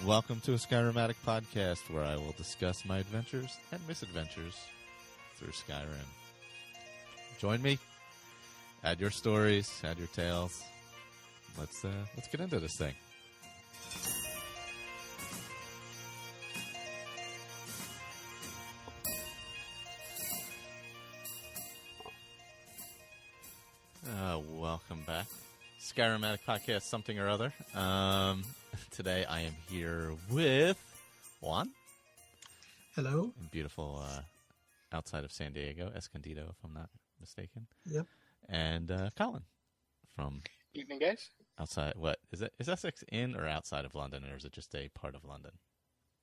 Welcome to a Skyrim Addict podcast, where I will discuss my adventures and misadventures through Skyrim. Join me. Add your stories. Add your tales. Let's get into this thing. Welcome back. Skyrim Addict podcast, something or other. Today I am here with Juan. Hello. In beautiful outside of San Diego, Escondido, if I'm not mistaken. Yep. And Colin from Evening, guys. outside. What is it? Is Essex in or outside of London, or is it just a part of London?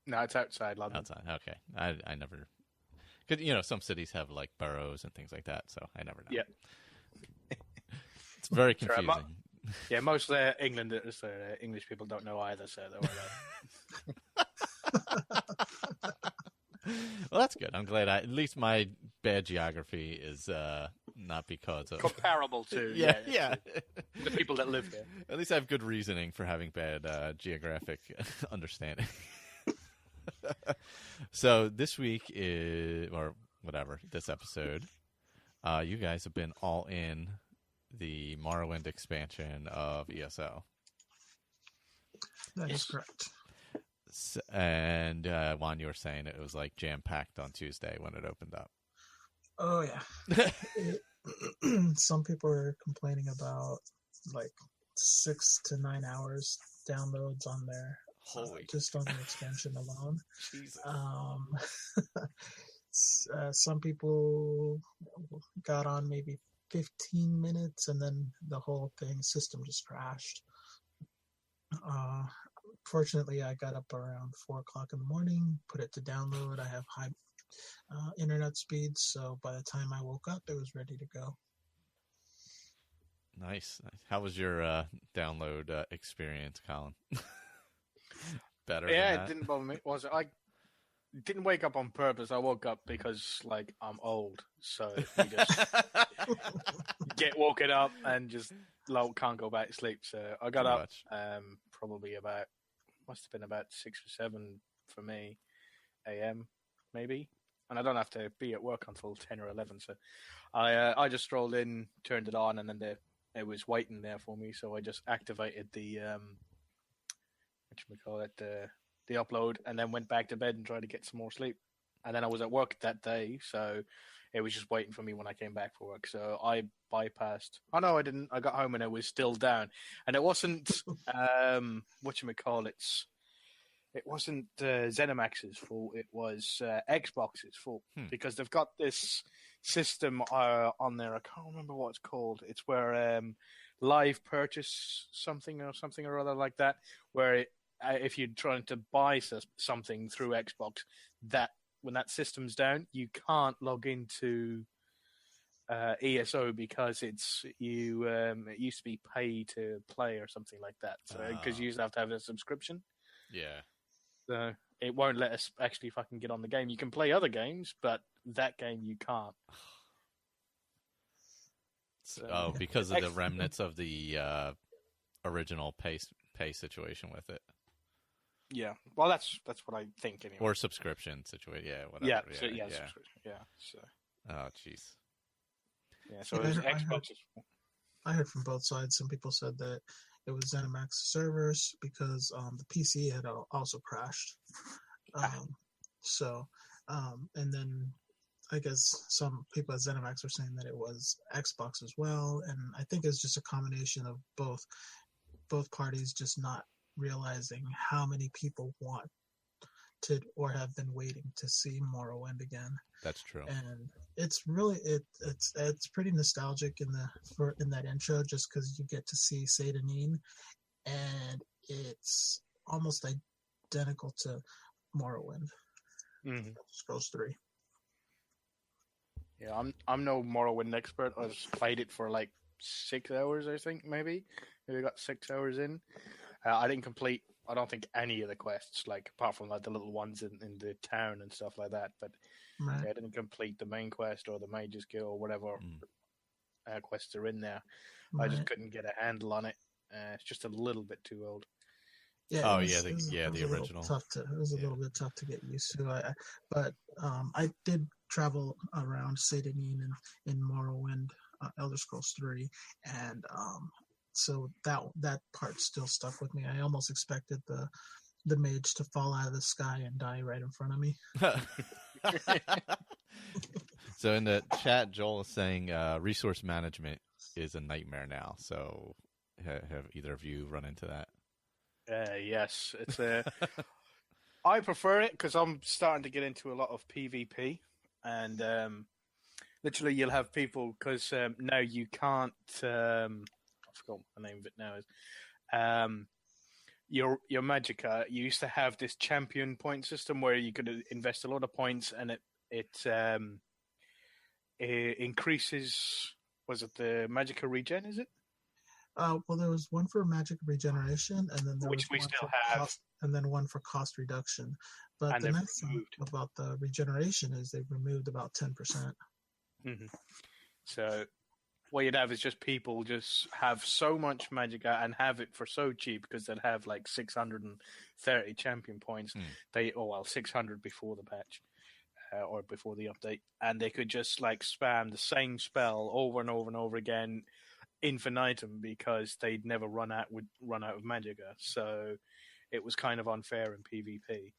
No, it's outside London. Outside. Okay. I never. Cause, some cities have like boroughs and things like that, so I never know. Yeah. It's very confusing. Yeah, most England, English people don't know either, so don't worry. Well, that's good. I'm glad. At least my bad geography is not because of Comparable to yeah. the people that live here. At least I have good reasoning for having bad geographic understanding. So this week this episode, you guys have been all in the Morrowind expansion of ESO. That is correct. And Juan, you were saying it was like jam-packed on Tuesday when it opened up. Oh, yeah. Some people are complaining about like 6 to 9 hours downloads on there. Just on the expansion alone. Jesus. Some people got on maybe 15 minutes and then the whole system just crashed. Fortunately, I got up around 4 o'clock in the morning, put it to download. I have high internet speeds, so by the time I woke up, it was ready to go. Nice. How was your download experience, Colin? Better than that? It didn't bother me. I didn't wake up on purpose. I woke up because, I'm old, so you just get woken up and just can't go back to sleep. So I got up probably must have been about 6 or 7 for me, a.m. maybe, and I don't have to be at work until 10 or 11. So I just strolled in, turned it on, and then it was waiting there for me. So I just activated the the upload, and then went back to bed and tried to get some more sleep. And then I was at work that day, so it was just waiting for me when I came back for work. So I bypassed. Oh no, I didn't. I got home and it was still down, and it wasn't It wasn't ZeniMax's fault. It was Xbox's fault because they've got this system on there. I can't remember what it's called. It's where live purchase something or other like that, where if you're trying to buy something through Xbox, that when that system's down, you can't log into ESO because it used to be pay to play or something like that. So because you used to have a subscription. Yeah. So it won't let us actually fucking get on the game. You can play other games, but that game you can't. So, because of the remnants of the original pay situation with it. Yeah, well, that's what I think anyway. Or subscription situation, yeah, whatever. Yeah, subscription. Yeah. So. Oh, jeez. Yeah, so it was Xbox. I heard from both sides. Some people said that it was ZeniMax servers because the PC had also crashed. And then I guess some people at ZeniMax were saying that it was Xbox as well, and I think it's just a combination of both parties just not realizing how many people want to or have been waiting to see Morrowind again. That's true. And it's really it's pretty nostalgic in that intro, just because you get to see Seydanine, and it's almost identical to Morrowind. Mm-hmm. Scrolls 3. Yeah, I'm no Morrowind expert. I've played it for like 6 hours, I think, maybe got 6 hours in. I didn't complete, I don't think, any of the quests, like apart from like the little ones in the town and stuff like that. But right. I didn't complete the main quest or the Mage's Guild or whatever quests are in there. Right. I just couldn't get a handle on it. It's just a little bit too old. Oh, it yeah, was, it was, the it was a little original. tough to. It was a little bit tough to get used to. But I did travel around Saint Denis in Morrowind, Elder Scrolls 3, and so that part still stuck with me. I almost expected the mage to fall out of the sky and die right in front of me. So in the chat, Joel is saying resource management is a nightmare now. So have either of you run into that? Yes, it's I prefer it because I'm starting to get into a lot of PvP, and literally you'll have people because now you can't. I forgot what the name of it now is. Your Magicka, you used to have this champion point system where you could invest a lot of points, and it increases. Was it the Magicka regen? Is it? Well, there was one for magic regeneration, and then there Which was we one still for have. cost, and then one for cost reduction. But And the they've nice thing removed. about the regeneration is they've removed about 10%. Mm-hmm. So what you'd have is just people just have so much Magicka and have it for so cheap because they'd have like 630 champion points. 600 before the patch. Or before the update, and they could just like spam the same spell over and over and over again, infinitum, because they'd never run out of Magicka. So it was kind of unfair in PvP,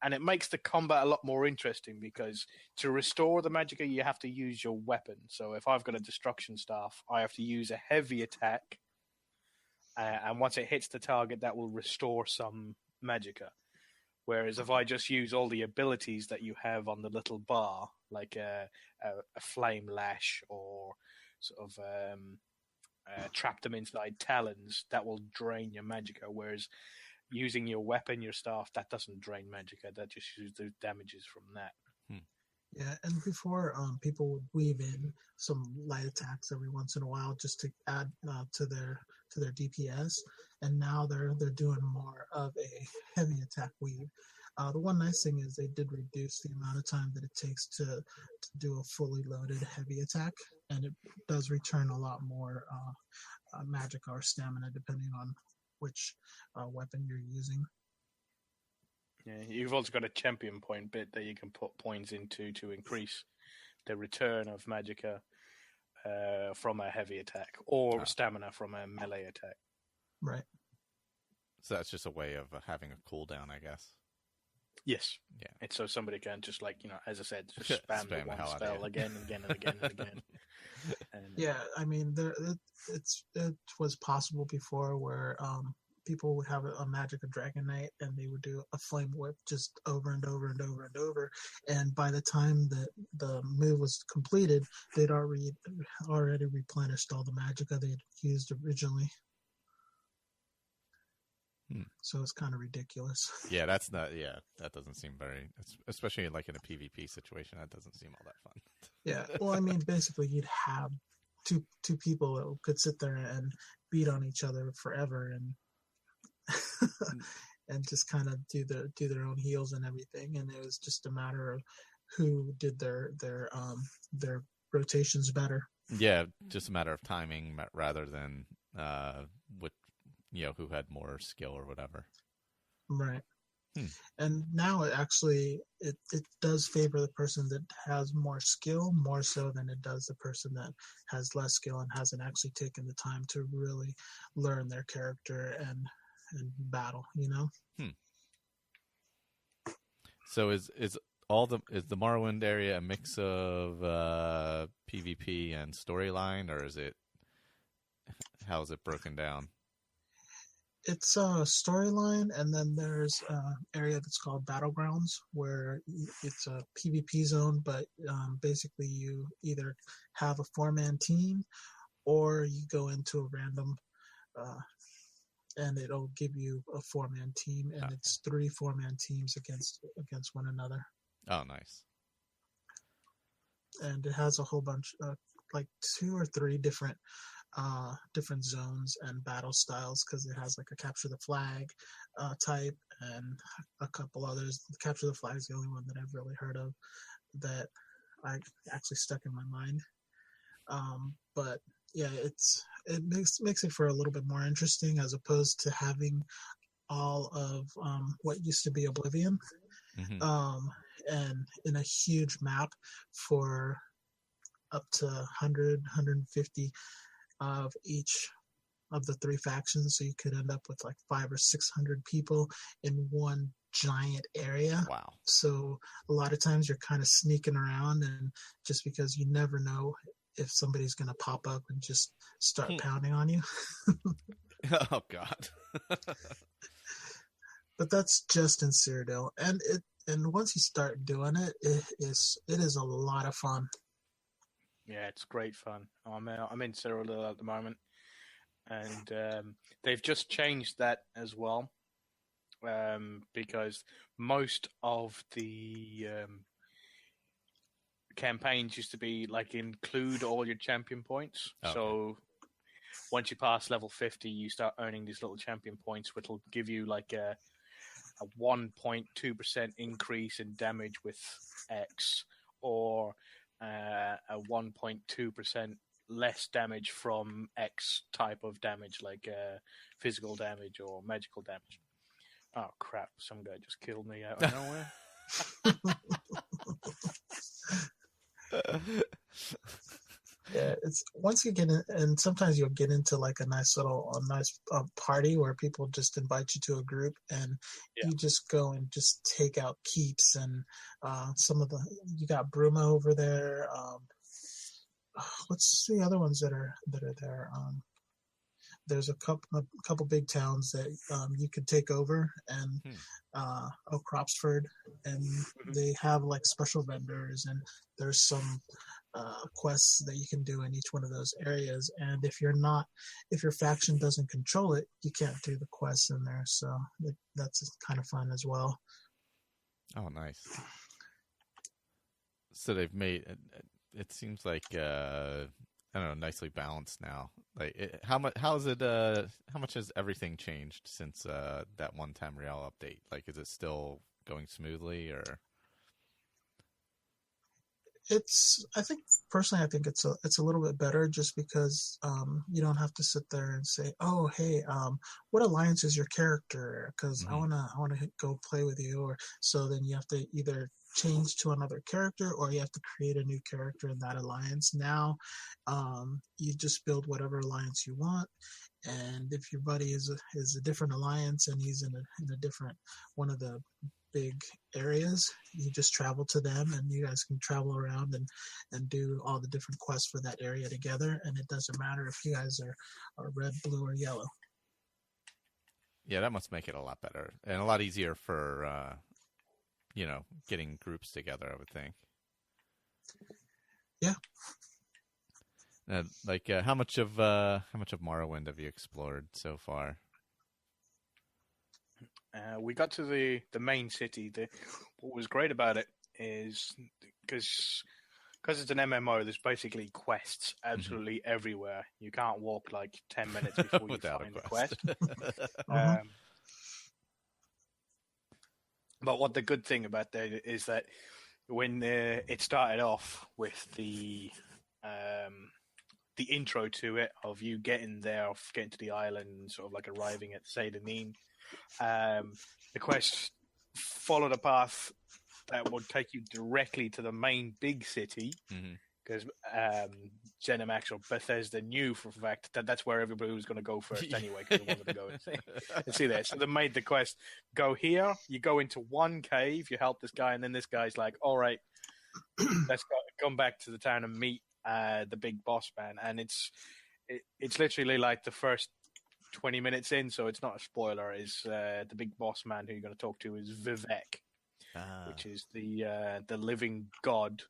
and it makes the combat a lot more interesting because to restore the Magicka, you have to use your weapon. So if I've got a destruction staff, I have to use a heavy attack, and once it hits the target, that will restore some Magicka. Whereas if I just use all the abilities that you have on the little bar, like a flame lash or sort of trap them inside talons, that will drain your Magicka. Whereas using your weapon, your staff, that doesn't drain Magicka. That just uses the damages from that. Yeah, and before people would weave in some light attacks every once in a while just to add to their DPS, and now they're doing more of a heavy attack weave. The one nice thing is they did reduce the amount of time that it takes to do a fully loaded heavy attack, and it does return a lot more magic or stamina depending on which weapon you're using. Yeah, you've also got a champion point bit that you can put points into to increase the return of Magicka from a heavy attack or stamina from a melee attack. Right. So that's just a way of having a cooldown, I guess. Yes. Yeah. It's so somebody can just as I said, just spam the one spell again and again and again and again. And, yeah, I mean, it was possible before where people would have a Magicka Dragon Knight and they would do a flame whip just over and over and over and over, and by the time that the move was completed, they'd already replenished all the Magicka they had used originally. So it's kind of ridiculous. Yeah, that doesn't seem very, especially like in a PvP situation, that doesn't seem all that fun. Yeah, well, I mean, basically you'd have two people that could sit there and beat on each other forever and and just kind of do their own heals and everything, and it was just a matter of who did their rotations better. Yeah, just a matter of timing rather than who had more skill or whatever. Right. And now it does favor the person that has more skill more so than it does the person that has less skill and hasn't actually taken the time to really learn their character and battle, So is the Morrowind area a mix of PvP and storyline, or how is it broken down? It's a storyline, and then there's an area that's called Battlegrounds, where it's a PvP zone, but basically you either have a 4-man team or you go into a random and it'll give you a 4-man team, and it's 3 4-man teams against one another. Oh, nice. And it has a whole bunch of like 2 or 3 different zones and battle styles, because it has like a capture the flag type and a couple others. The capture the flag is the only one that I've really heard of that I actually stuck in my mind. But yeah, it makes it for a little bit more interesting, as opposed to having all of what used to be Oblivion, and in a huge map for up to 100, 150 of each of the three factions. So you could end up with like 500 or 600 people in one giant area. Wow. So a lot of times you're kind of sneaking around, and just because you never know if somebody's going to pop up and just start pounding on you. Oh God. But that's just in Cyrodiil, and once you start doing it, it is a lot of fun. Yeah, it's great fun. I'm in Cyrodiil at the moment, and they've just changed that as well, because most of the campaigns used to be like include all your champion points. Okay. So once you pass level 50, you start earning these little champion points, which will give you like a 1.2% increase in damage with X, or a 1.2% less damage from X type of damage, like physical damage or magical damage. Oh crap! Some guy just killed me out of nowhere. Yeah, it's once you get in, and sometimes you'll get into like a nice party where people just invite you to a group, and you just go and just take out keeps, and you got Bruma over there. What's the other ones that are there? There's a couple big towns that you could take over, and Cropsford, and they have like special vendors, and there's some quests that you can do in each one of those areas. And if your faction doesn't control it, you can't do the quests in there. So that's kind of fun as well. Oh, nice. So they've made it seems like I don't know, nicely balanced now. Like how much has everything changed since that one Tamriel update? Like, is it still going smoothly, or? I think it's a little bit better, just because you don't have to sit there and say, oh, hey, what alliance is your character? Because I wanna go play with you. Or so then you have to either change to another character, or you have to create a new character in that alliance. Now, you just build whatever alliance you want, and if your buddy is a different alliance and he's in a different one of the big areas, you just travel to them, and you guys can travel around and do all the different quests for that area together, and it doesn't matter if you guys are red, blue, or yellow. Yeah, that must make it a lot better and a lot easier for getting groups together, I would think. Yeah. How much of Morrowind have you explored so far? We got to the main city. What was great about it is because it's an MMO, there's basically quests absolutely everywhere. You can't walk like 10 minutes before you find a quest. But what the good thing about that is that when it started off with the intro to it, of you getting to the island, sort of like arriving at Seyda-Neen, the quest followed a path that would take you directly to the main big city, because ZeniMax or Bethesda knew for a fact that that's where everybody was going to go first anyway, because they wanted to go and see that. So they made the quest go here, you go into one cave, you help this guy, and then this guy's like, all right, let's come back to the town and meet the big boss man. And it's literally like the first 20 minutes in, so it's not a spoiler, is the big boss man who you're going to talk to is Vivek, which is the living god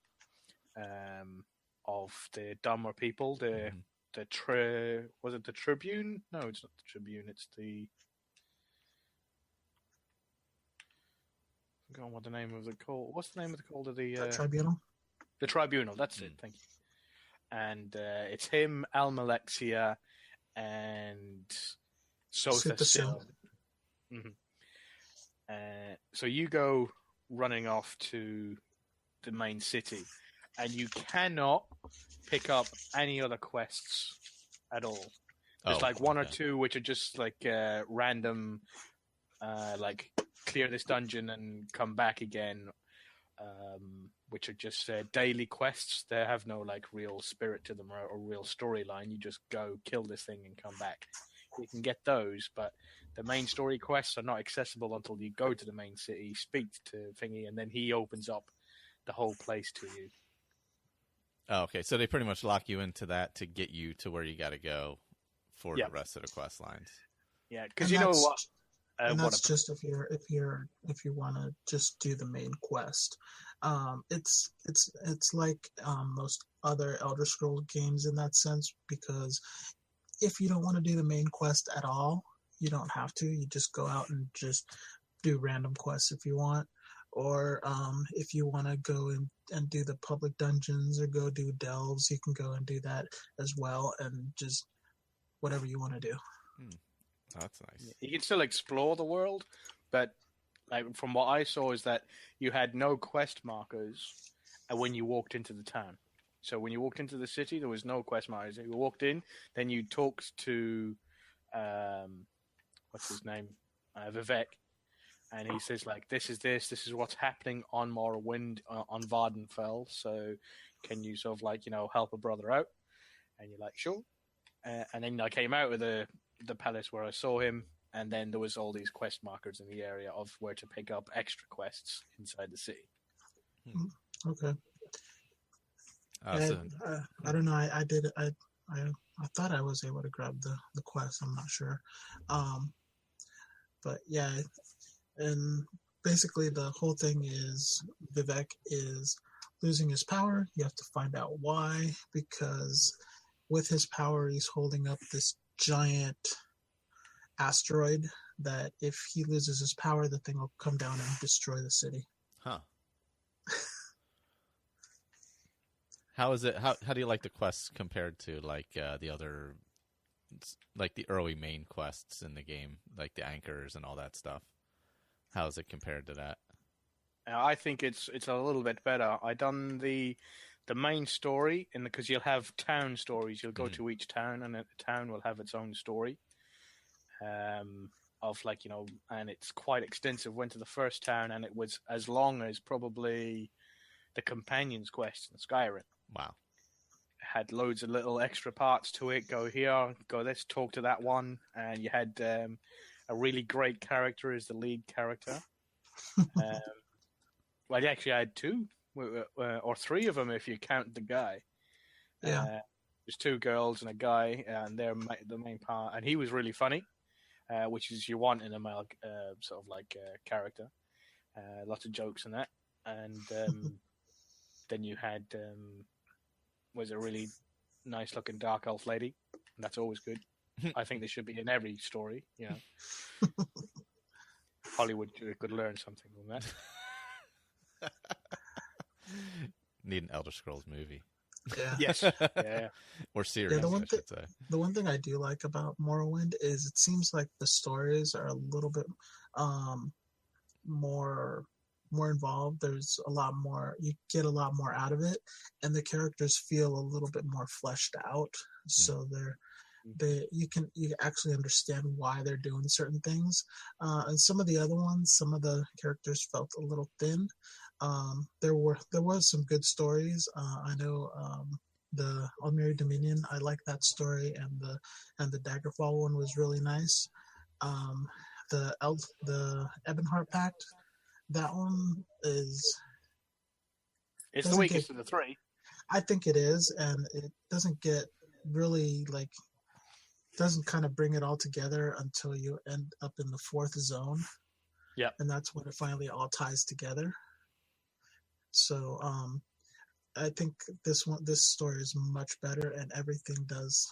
of the dumber people. Was it the Tribune? No, it's not the Tribune. It's the... I forgot what the name of the call. What's the name of the call to the Tribunal? The Tribunal. That's it. Thank you. And it's him, Almalexia, and Sotha. So you go running off to the main city, and you cannot pick up any other quests at all. There's one or two which are just like random like clear this dungeon and come back again, which are just daily quests. They have no like real spirit to them or real storyline. You just go kill this thing and come back. You can get those, but the main story quests are not accessible until you go to the main city, speak to Thingy, and then he opens up the whole place to you. Oh, okay. So they pretty much lock you into that to get you to where you got to go for the rest of the quest lines. Yeah, because you know what? And that's just if you want to just do the main quest. It's like most other Elder Scrolls games in that sense, because if you don't want to do the main quest at all, you don't have to. You just go out and just do random quests if you want. Or if you want to go and do the public dungeons or go do delves, you can go and do that as well, and just whatever you want to do. That's nice. You can still explore the world, but like from what I saw is that you had no quest markers when you walked into the town. So when you walked into the city, there was no quest markers. You walked in, then you talked to what's his name, Vivek, and he says like, "This is what's happening on Morrowind, on Vardenfell. So can you sort of like help a brother out?" And you're like, "Sure." And then I came out of the palace where I saw him, and then there was all these quest markers in the area of where to pick up extra quests inside the city. Okay. Awesome. I don't know. I did. I thought I was able to grab the quest. I'm not sure. But yeah, and basically the whole thing is Vivek is losing his power. You have to find out why, because with his power, he's holding up this giant asteroid that if he loses his power, the thing will come down and destroy the city. Huh. How is it? How do you like the quests compared to like the other, like the early main quests in the game, like the anchors and all that stuff? How is it compared to that? I think it's a little bit better. I done the main story, because you'll have town stories. You'll go to each town, and the town will have its own story. Of like and it's quite extensive. Went to the first town, and it was as long as probably the Companions quest in Skyrim. Wow. Had loads of little extra parts to it. Go here, go this, talk to that one, and you had a really great character as the lead character. Well, actually, I had two or three of them if you count the guy. Yeah. There's two girls and a guy, and they're the main part, and he was really funny, which is you want in a male sort of like character. Lots of jokes and that, and then you had was a really nice looking dark elf lady. That's always good. I think they should be in every story. Hollywood could learn something from that. Need an Elder Scrolls movie. Yeah. Yes. Yeah. Or series, I should say. The one thing I do like about Morrowind is it seems like the stories are a little bit more involved. There's a lot more. You get a lot more out of it, and the characters feel a little bit more fleshed out. So you actually understand why they're doing certain things. And some of the other ones, some of the characters felt a little thin. There was some good stories. I know the Almiri Dominion. I like that story, and the Daggerfall one was really nice. The Ebonheart Pact. That one is... It's the weakest of the three. I think it is, and it doesn't get really, doesn't kind of bring it all together until you end up in the fourth zone. Yeah. And that's when it finally all ties together. So I think this story is much better, and everything does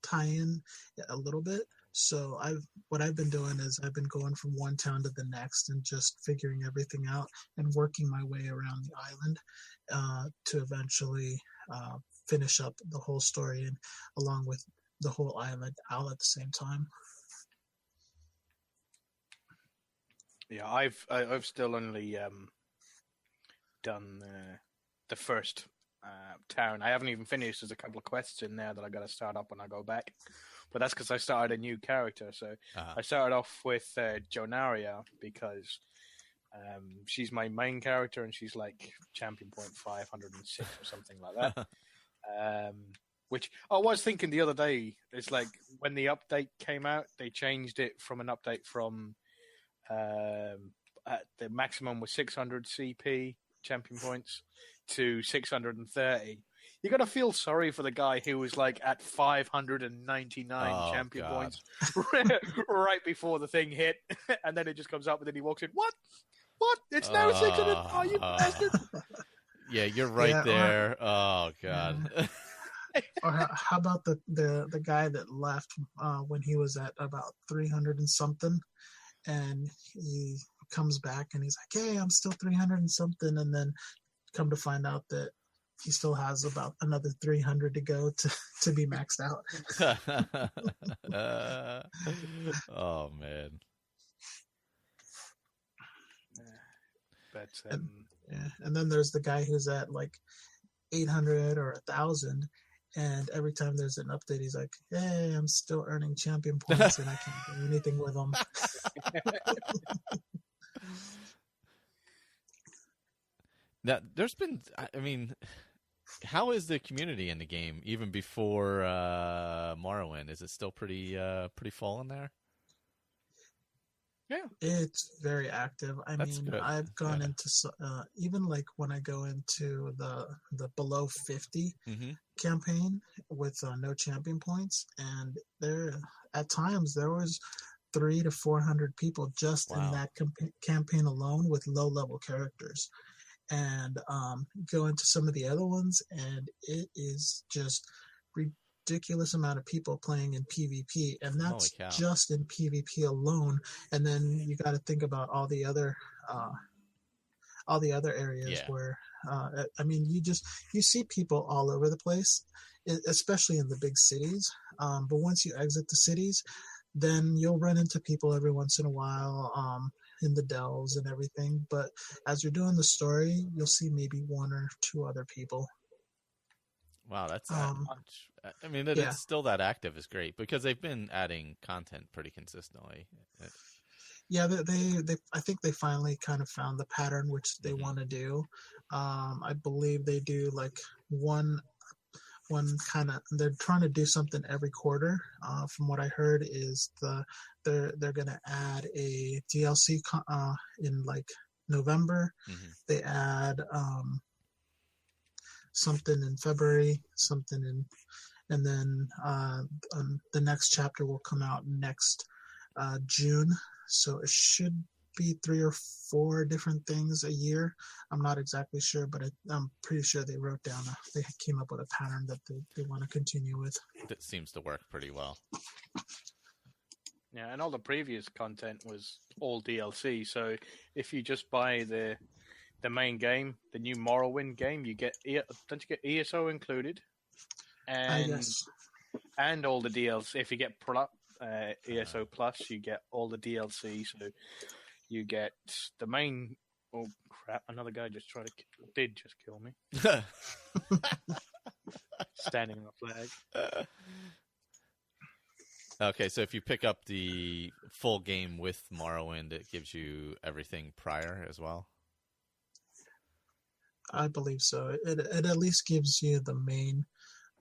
tie in a little bit. So what I've been doing is I've been going from one town to the next and just figuring everything out and working my way around the island to eventually finish up the whole story, and along with the whole island all at the same time. Yeah, I've still only done the first town. I haven't even finished. There's a couple of quests in there that I got to start up when I go back. but that's because I started a new character. So I started off with Jonaria because she's my main character, and she's like champion point 506 or something like that. Which I was thinking the other day, it's like when the update came out, they changed it from an update from the maximum was 600 CP champion points to 630. You got to feel sorry for the guy who was like at 599 champion points right before the thing hit, and then it just comes up and then he walks in. What? It's now 600. Oh, you bastard! Yeah, you're right there. Oh god. Yeah. Or how about the guy that left when he was at about 300 and something, and he comes back and he's like, "Hey, I'm still 300 and something," and then come to find out that he still has about another 300 to go to be maxed out. Oh man. But and then there's the guy who's at like 800 or 1,000, and every time there's an update, he's like, "Hey, I'm still earning champion points, and I can't do anything with them." Now, there's been, I mean, how is the community in the game even before Morrowind? Is it still pretty full in there? Yeah, it's very active. That's mean, good. I've gone into even like when I go into the below 50 campaign with no champion points, and there at times there was 300 to 400 people just in that campaign alone with low level characters, and go into some of the other ones, and it is just ridiculous amount of people playing in PvP, and that's just in PvP alone. And then you got to think about all the other areas where I mean, you see people all over the place, especially in the big cities. But once you exit the cities, then you'll run into people every once in a while in the delves and everything. But as you're doing the story, you'll see maybe one or two other people. Wow, that's that much. I mean, it's still that active is great because they've been adding content pretty consistently. Yeah, they I think they finally kind of found the pattern which they want to do. I believe they do like one kind of, they're trying to do something every quarter. From what I heard is they're going to add a DLC in like November. They add something in February, and then the next chapter will come out next June. So it should be 3 or 4 different things a year. I'm not exactly sure, but I'm pretty sure they wrote down, they came up with a pattern that they want to continue with. That seems to work pretty well. Yeah, and all the previous content was all DLC. So if you just buy the main game, the new Morrowind game, you get don't you get ESO included, and all the DLC. If you get ESO Plus, you get all the DLC. So you get the main. Oh crap! Another guy just did kill me. Standing on a flag. Okay, so if you pick up the full game with Morrowind, it gives you everything prior as well? I believe so. It at least gives you the main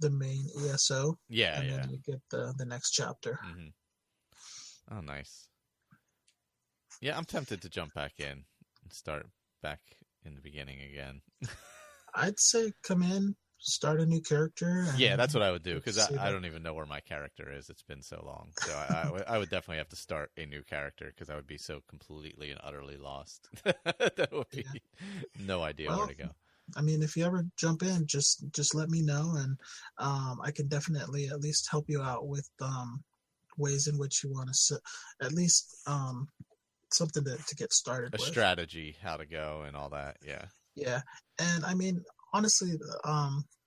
ESO. Yeah, and then you get the next chapter. Oh, nice. Yeah, I'm tempted to jump back in and start back in the beginning again. I'd say come in, start a new character. Yeah, that's what I would do, because I don't even know where my character is. It's been so long. So I would definitely have to start a new character, because I would be so completely and utterly lost. That would be no idea where to go. I mean, if you ever jump in, just let me know, and I can definitely at least help you out with ways in which you want to at least something to get started with. A strategy, how to go and all that, yeah. Yeah, and I mean, honestly,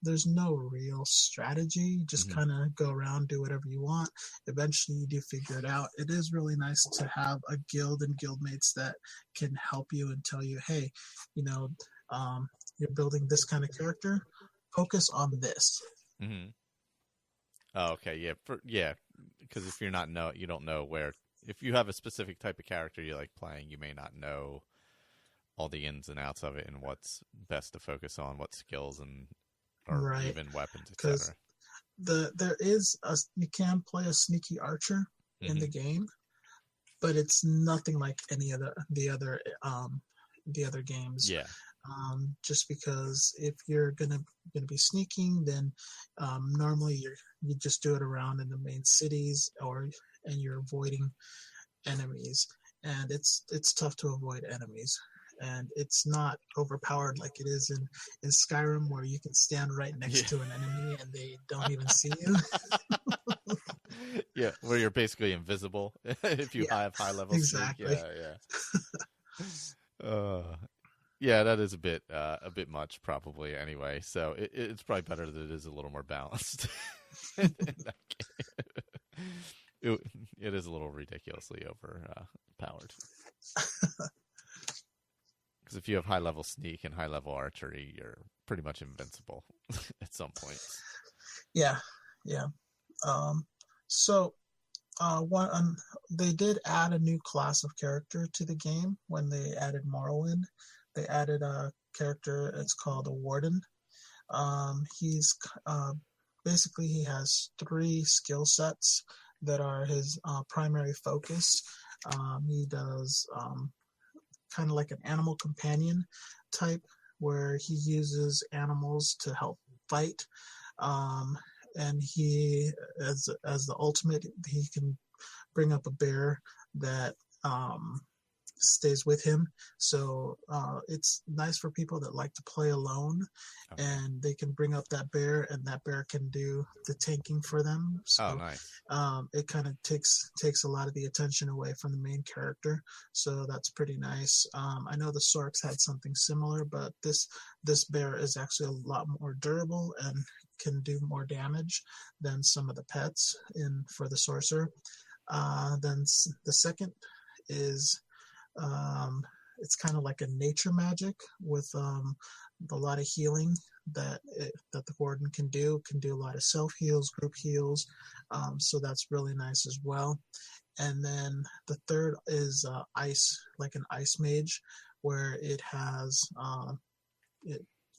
there's no real strategy. Just kind of go around, do whatever you want. Eventually, you do figure it out. It is really nice to have a guild and guildmates that can help you and tell you, hey, you're building this kind of character. Focus on this. Oh, okay, yeah, because if you don't know where. If you have a specific type of character you like playing, you may not know all the ins and outs of it and what's best to focus on, what skills or Right. even weapons, Because etc. you can play a sneaky archer in the game, but it's nothing like any of the other games. Yeah. Just because if you're gonna be sneaking, then normally you just do it around in the main cities, and you're avoiding enemies, and it's tough to avoid enemies, and it's not overpowered like it is in Skyrim, where you can stand right next to an enemy and they don't even see you. Yeah, where you're basically invisible if you have high level exactly. Sneak. Yeah, that is a bit much probably anyway. So it's probably better that it is a little more balanced. It is a little ridiculously overpowered. Because if you have high level sneak and high level archery, you're pretty much invincible at some points. Yeah. They did add a new class of character to the game when they added Morrowind. They added a character. It's called a warden. He's basically he has 3 skill sets that are his primary focus. He does kind of like an animal companion type, where he uses animals to help fight. And he, as the ultimate, he can bring up a bear that stays with him. So it's nice for people that like to play alone, and they can bring up that bear, and that bear can do the tanking for them. So nice. It kind of takes a lot of the attention away from the main character. So that's pretty nice. I know the Sorks had something similar, but this bear is actually a lot more durable and can do more damage than some of the pets for the sorcerer. Then the second is it's kind of like a nature magic with a lot of healing that the warden can do a lot of self heals, group heals, so that's really nice as well. And then the third is ice, like an ice mage, where it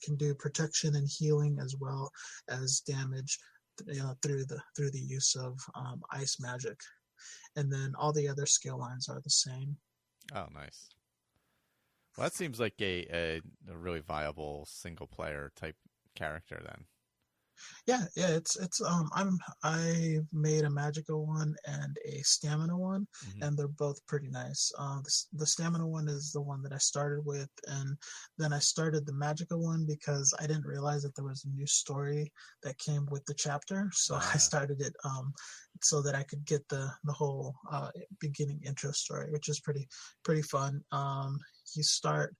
can do protection and healing as well as damage, through the use of ice magic. And then all the other skill lines are the same. Oh, nice. Well, that seems like a really viable single player type character then. Yeah, it's I made a magical one and a stamina one, and they're both pretty nice. The stamina one is the one that I started with, and then I started the magical one because I didn't realize that there was a new story that came with the chapter, so I started it so that I could get the whole beginning intro story, which is pretty fun. You start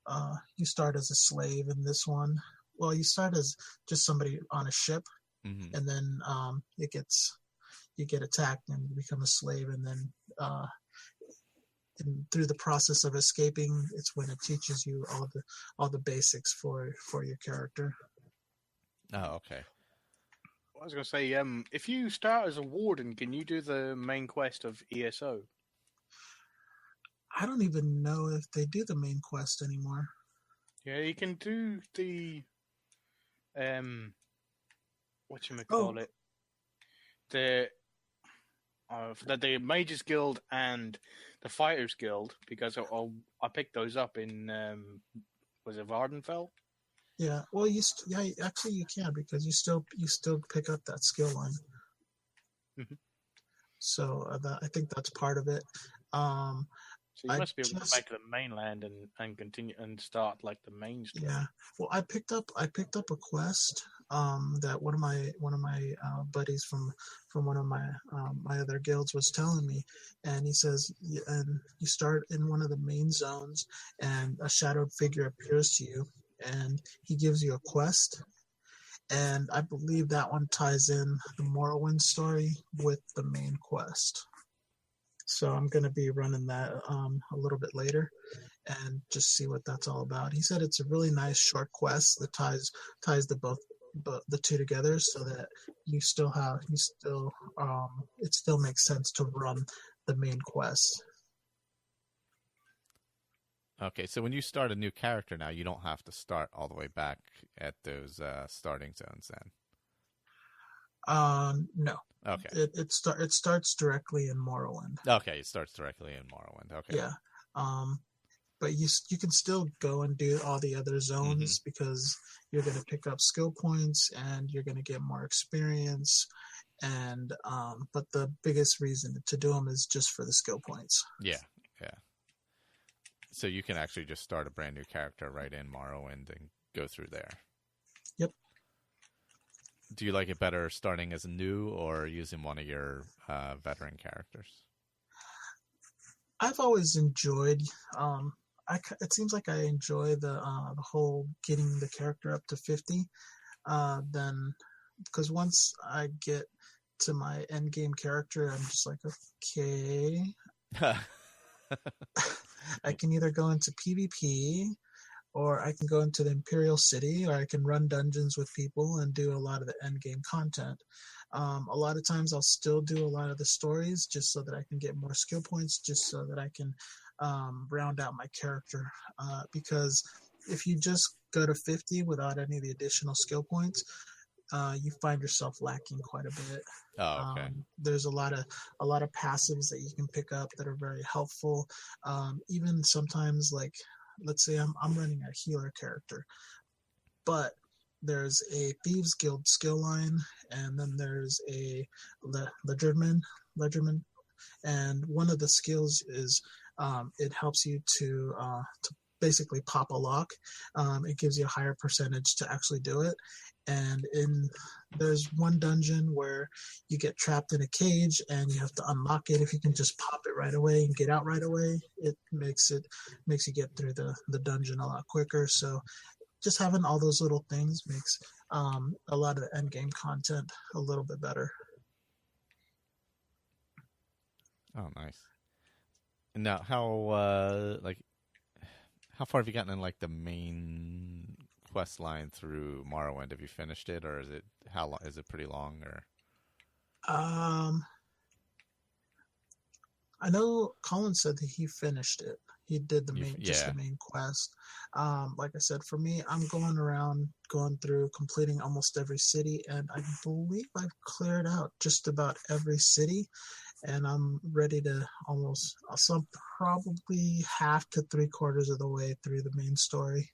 as a slave in this one. Well, you start as just somebody on a ship, and then you get attacked and you become a slave, and then through the process of escaping, it's when it teaches you all the basics for your character. Oh, okay. I was going to say, if you start as a warden, can you do the main quest of ESO? I don't even know if they do the main quest anymore. Yeah, you can do the whatchamacallit, the Mages Guild and the Fighters Guild, because I picked those up in was it Vardenfell? Yeah, well, actually you can, because you still pick up that skill line. So I think that's part of it. So you must be able to go back to the mainland and continue and start like the main story. Yeah. Well, I picked up a quest that one of my buddies from one of my other guilds was telling me, and he says, and you start in one of the main zones, and a shadowed figure appears to you, and he gives you a quest. And I believe that one ties in the Morrowind story with the main quest. So I'm going to be running that a little bit later and just see what that's all about. He said it's a really nice short quest that ties both the two together so that it still makes sense to run the main quest. Okay, so when you start a new character now, you don't have to start all the way back at those starting zones then? No. Okay. It starts directly in Morrowind. Okay, it starts directly in Morrowind. Okay. Yeah. But you can still go and do all the other zones because you're going to pick up skill points and you're going to get more experience. And but the biggest reason to do them is just for the skill points. Yeah. So you can actually just start a brand new character right in Morrowind and go through there. Yep. Do you like it better starting as a new or using one of your veteran characters? I've always enjoyed. It seems like I enjoy the whole getting the character up to 50. Then, because once I get to my end game character, I'm just like, okay. I can either go into PvP, or I can go into the Imperial city, or I can run dungeons with people and do a lot of the end game content. A lot of times I'll still do a lot of the stories just so that I can get more skill points, just so that I can round out my character. Because if you just go to 50 without any of the additional skill points, you find yourself lacking quite a bit. Oh, okay. There's a lot of passives that you can pick up that are very helpful. Even sometimes, like, let's say I'm running a healer character, but there's a Thieves Guild skill line, and then there's a Ledgerman, and one of the skills is it helps you to basically pop a lock. It gives you a higher percentage to actually do it. And there's one dungeon where you get trapped in a cage and you have to unlock it. If you can just pop it right away and get out right away, it makes you get through the dungeon a lot quicker. So just having all those little things makes a lot of the end game content a little bit better. Oh, nice. Now, how far have you gotten in like the main quest line through Morrowind? Have you finished it, or is it pretty long? Or I know Colin said that he finished it. He did the main quest. Like I said, for me, I'm going through, completing almost every city, and I believe I've cleared out just about every city, and I'm ready to probably half to 3/4 of the way through the main story.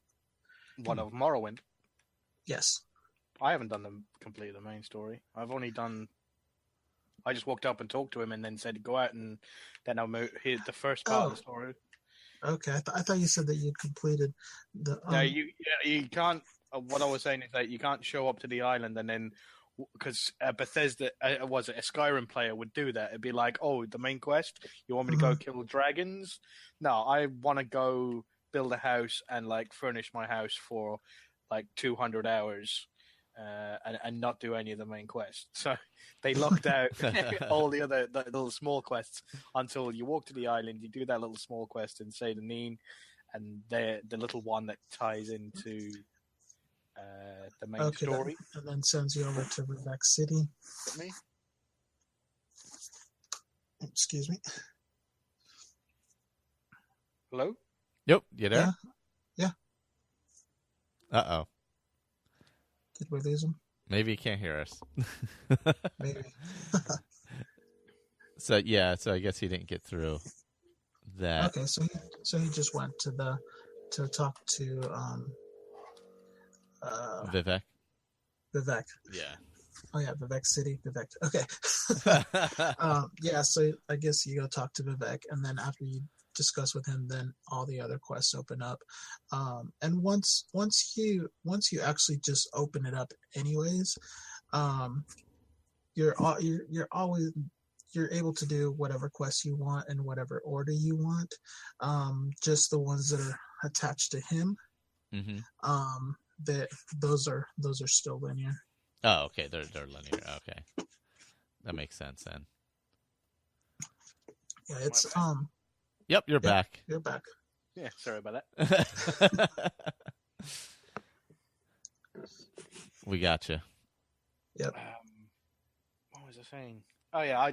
What, of Morrowind? Yes. I haven't completed the main story. I just walked up and talked to him and then said, go out, and then I'll hit the first part of the story. Okay, I thought you said that you'd completed the... No, you can't... what I was saying is that you can't show up to the island and then... Because Bethesda, a Skyrim player would do that. It'd be like, oh, the main quest? You want me to go kill dragons? No, I want to go build a house and like furnish my house for like 200 hours and not do any of the main quests. So they locked out all the little small quests until you walk to the island, you do that little small quest and say the name, and the little one that ties into the main story. And then sends you over to Vivek City. Me? Excuse me. Hello? Yep, you there? Yeah. Uh-oh. Did we lose him? Maybe he can't hear us. Maybe. So I guess he didn't get through that. Okay, so he just went to talk to Vivek. Vivek. Yeah. Oh yeah, Vivek City, Vivek. Okay. So I guess you go talk to Vivek, and then after you discuss with him, then all the other quests open up. And once you actually just open it up, anyways, you're able to do whatever quests you want in whatever order you want. Just the ones that are attached to him. Mm-hmm. Those are still linear. Oh, okay. They're linear. Okay, that makes sense then. Yeah, it's Yep, you're back. You're back. Yeah, sorry about that. We got you. Yep. What was I saying? Oh yeah,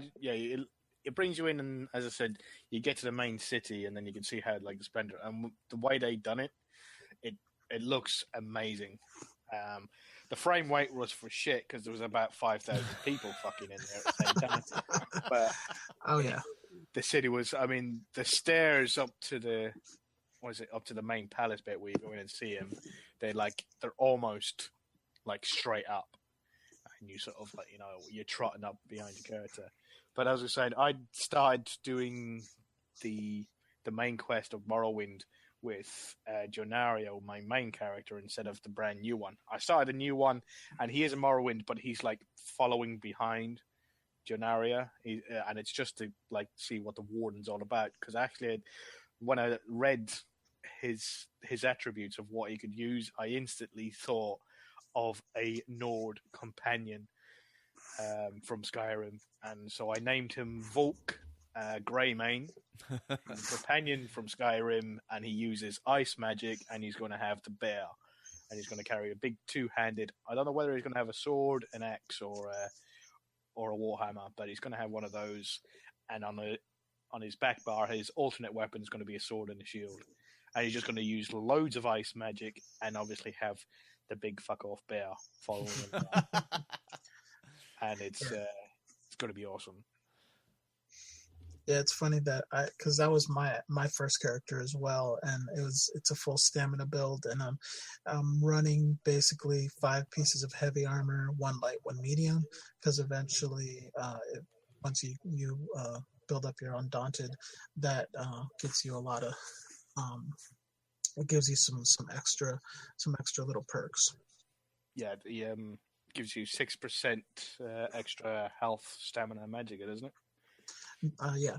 it brings you in, and as I said, you get to the main city, and then you can see how like the splendor and the way they done it. It looks amazing. The frame rate was for shit because there was about 5,000 people fucking in there at the same time. But Oh yeah. the city was. I mean, the stairs up to the up to the main palace bit where you go in and see him. They're almost like straight up, and you sort of like you're trotting up behind your character. But as I said, I started doing the main quest of Morrowind with Jonario, my main character, instead of the brand new one. I started a new one, and he is a Morrowind, but he's like following behind Jonaria, and it's just to like see what the Warden's all about. Because actually, when I read his attributes of what he could use, I instantly thought of a Nord companion from Skyrim, and so I named him Volk Greymane, companion from Skyrim, and he uses ice magic, and he's going to have the bear, and he's going to carry a big two-handed. I don't know whether he's going to have a sword, an axe, or a warhammer, but he's going to have one of those. And on his back bar, his alternate weapon is going to be a sword and a shield, and he's just going to use loads of ice magic, and obviously have the big fuck off bear following him around. And it's going to be awesome. Yeah, it's funny that because that was my first character as well, and it's a full stamina build, and I'm running basically 5 pieces of heavy armor, 1 light, 1 medium, because eventually, once you build up your Undaunted, that gets you a lot of it gives you some extra little perks. Yeah, the gives you 6% extra health, stamina, and magic, isn't it? Yeah.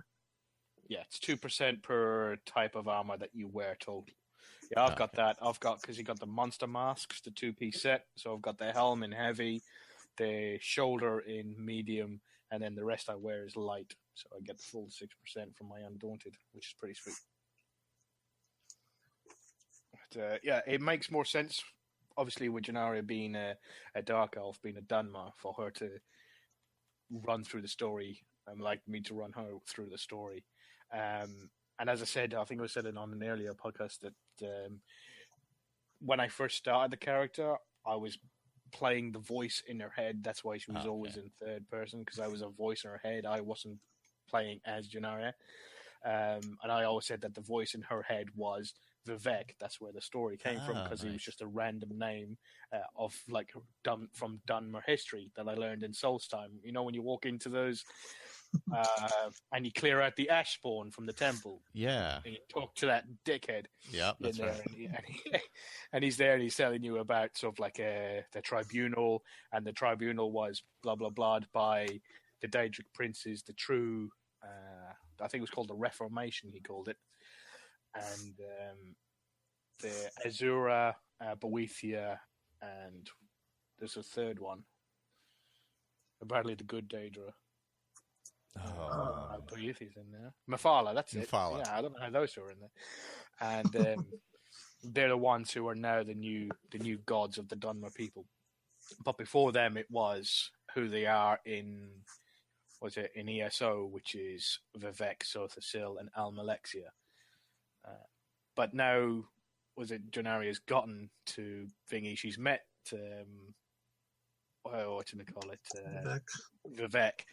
Yeah, it's 2% per type of armor that you wear total. Yeah, I've got that. Because you got the monster masks, the 2-piece set. So I've got the helm in heavy, the shoulder in medium, and then the rest I wear is light. So I get the full 6% from my Undaunted, which is pretty sweet. But, yeah, it makes more sense, obviously, with Jannaria being a Dark Elf, being a Dunmer, for her to run through the story. Like me to run her through the story. And as I said, I think I said it on an earlier podcast that when I first started the character, I was playing the voice in her head. That's why she was always in third person, because I was a voice in her head. I wasn't playing as Jannaria. And I always said that the voice in her head was Vivek. That's where the story came from, because he was just a random name of like from Dunmer history that I learned in Soulstime. You know, when you walk into those and you clear out the ash spawn from the temple. Yeah. And you talk to that dickhead. Yeah, that's right. And he's there and he's telling you about sort of like the tribunal, and the tribunal was blah, blah, blah by the Daedric princes, the true, I think it was called the Reformation, he called it. And the Azura, Boethia, and there's a third one. Apparently the good Daedra. Boethia's in there. Mephala, that's it. Mephala. Yeah, I don't know how those two are in there. And they're the ones who are now the new gods of the Dunmer people. But before them, it was who they are in ESO, which is Vivek, Sothasil, and Almalexia. But now, Jannaria's gotten to thingy, she's met, what do they call it? Vivek.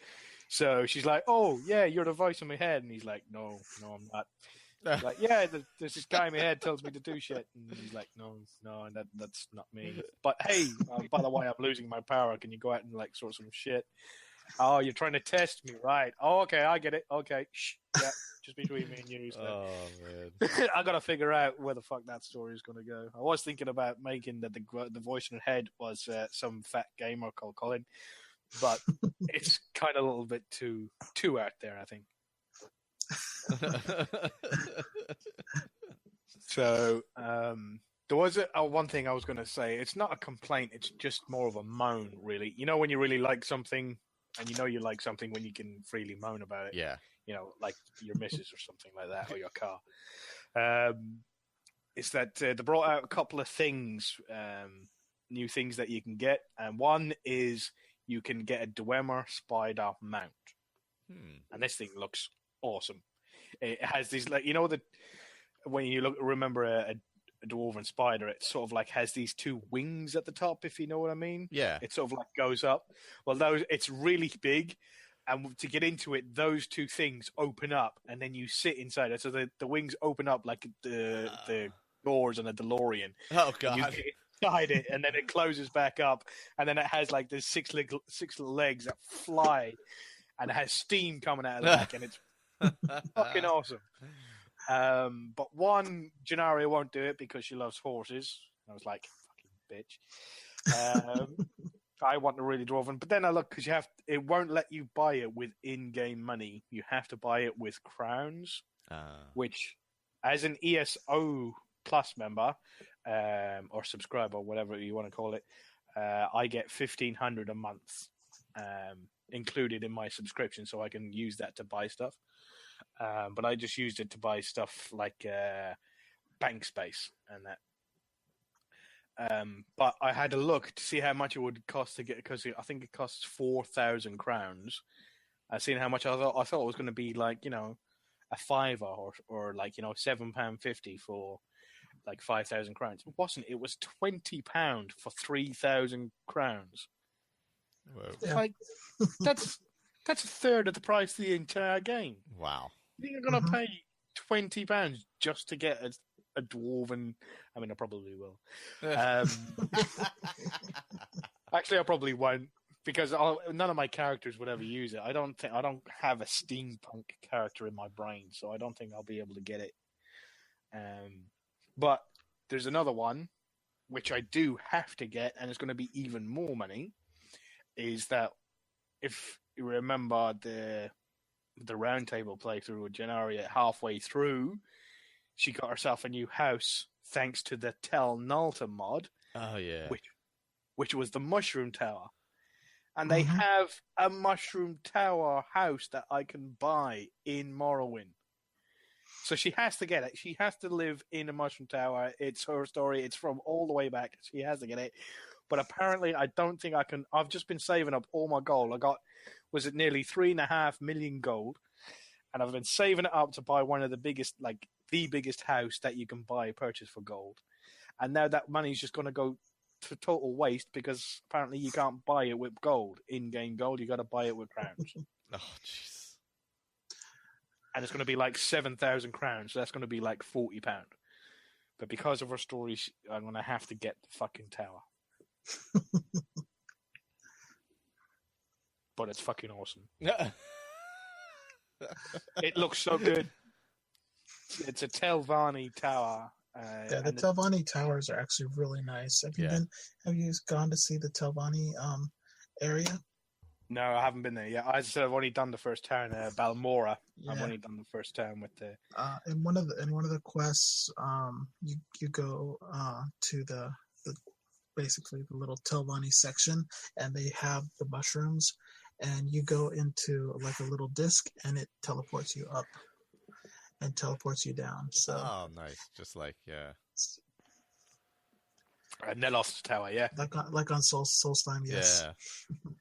So she's like, oh, yeah, you're the voice in my head. And he's like, no, I'm not. He's like, yeah, there's this guy in my head tells me to do shit. And he's like, no, that's not me. But hey, by the way, I'm losing my power. Can you go out and like sort some shit? Oh, you're trying to test me, right? Oh, okay, I get it. Okay, shh. Yeah, just between me and you. So. Oh, man. I got to figure out where the fuck that story is going to go. I was thinking about making that the voice in her head was some fat gamer called Colin, but it's kind of a little bit too out there, I think. So, there was one thing I was going to say. It's not a complaint. It's just more of a moan, really. You know when you really like something, and you know you like something when you can freely moan about it. Yeah. You know, like your missus or something like that, or your car. It's that they brought out a couple of things new things that you can get, and one is you can get a Dwemer spider mount, and this thing looks awesome. It has these, like, when you remember a dwarven spider, it sort of like has these two wings at the top, if you know what I mean. Yeah. It sort of like goes up. Well, it's really big, and to get into it, those two things open up, and then you sit inside it. So the wings open up like the doors on a DeLorean. Oh God! And you get inside it, and then it closes back up, and then it has like the six little legs that fly, and it has steam coming out of the back, and it's fucking awesome. But one, Gennaria won't do it because she loves horses. I was like, fucking bitch. I want the really dwarven, but then I look, because it won't let you buy it with in-game money. You have to buy it with crowns, which, as an ESO Plus member or subscriber, whatever you want to call it, I get 1,500 a month included in my subscription, so I can use that to buy stuff. But I just used it to buy stuff like bank space and that. But I had a look to see how much it would cost to get, because I think it costs 4,000 crowns. I seen how much I thought it was going to be, like, a £5 or like, £7.50 for like 5,000 crowns. It wasn't. It was £20 for 3,000 crowns. Whoa. Yeah. Like that's a third of the price of the entire game. Wow. You're going to pay £20 just to get a dwarven. I mean, I probably will. Actually, I probably won't, because none of my characters would ever use it. I don't have a steampunk character in my brain, so I don't think I'll be able to get it. But there's another one which I do have to get, and it's going to be even more money. Is that, if you remember the roundtable playthrough with Gennaria, halfway through, she got herself a new house thanks to the Tel Nalta mod. Oh yeah, which was the Mushroom Tower, and they have a Mushroom Tower house that I can buy in Morrowind. So she has to get it. She has to live in a Mushroom Tower. It's her story. It's from all the way back. She has to get it. But apparently, I don't think I can. I've just been saving up all my gold. I got, was it nearly 3.5 million gold? And I've been saving it up to buy one of the biggest, like the biggest house that you can purchase for gold. And now that money's just going to go to total waste, because apparently you can't buy it with gold, in-game gold. You got to buy it with crowns. Oh, jeez. And it's going to be like 7,000 crowns. So that's going to be like £40. But because of her story, I'm going to have to get the fucking tower. But it's fucking awesome. It looks so good. It's a Telvanni tower. Yeah, the Telvanni towers are actually really nice. Have you gone to see the Telvanni area? No, I haven't been there yet. As I said, I've only done the first town, Balmora. Yeah. I've only done the first town with the. In one of the quests, you go to the basically the little Telvanni section, and they have the mushrooms, and you go into like a little disc, and it teleports you up and teleports you down. So nice, just like Nelos Tower, yeah, like on Solstheim, yes. Yeah.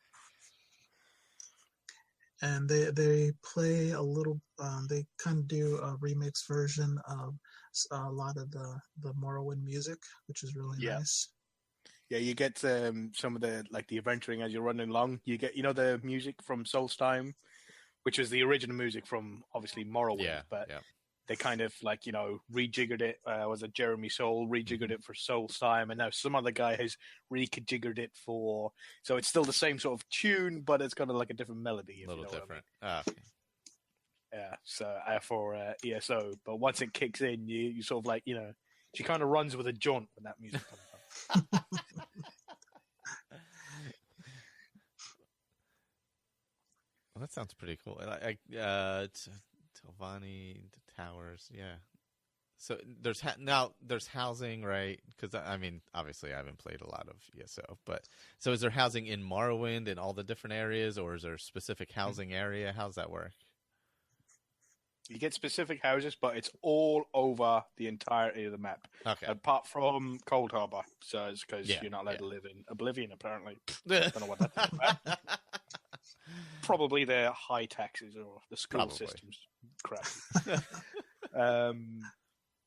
And they play a little. They kind of do a remix version of a lot of the Morrowind music, which is really nice. Yeah, you get some of the, like, the adventuring as you're running along. You get, the music from Solstheim, which is the original music from, obviously, Morrowind. They kind of, like, rejiggered it. Was it Jeremy Soule rejiggered it for Solstheim, and now some other guy has rejiggered it for. So it's still the same sort of tune, but it's got like a different melody. A little different. Okay. Yeah. So for ESO, but once it kicks in, you sort of like, she kind of runs with a jaunt when that music comes on. Well, that sounds pretty cool. Telvanni, the towers, yeah. So there's housing, right? Because I mean, obviously, I haven't played a lot of ESO, but so is there housing in Morrowind in all the different areas, or is there a specific housing area? How's that work? You get specific houses, but it's all over the entirety of the map. Okay. Apart from Cold Harbor. So it's because Yeah, you're not allowed to live in Oblivion, apparently. Don't know what that's about. Probably their high taxes or the school systems. Crap.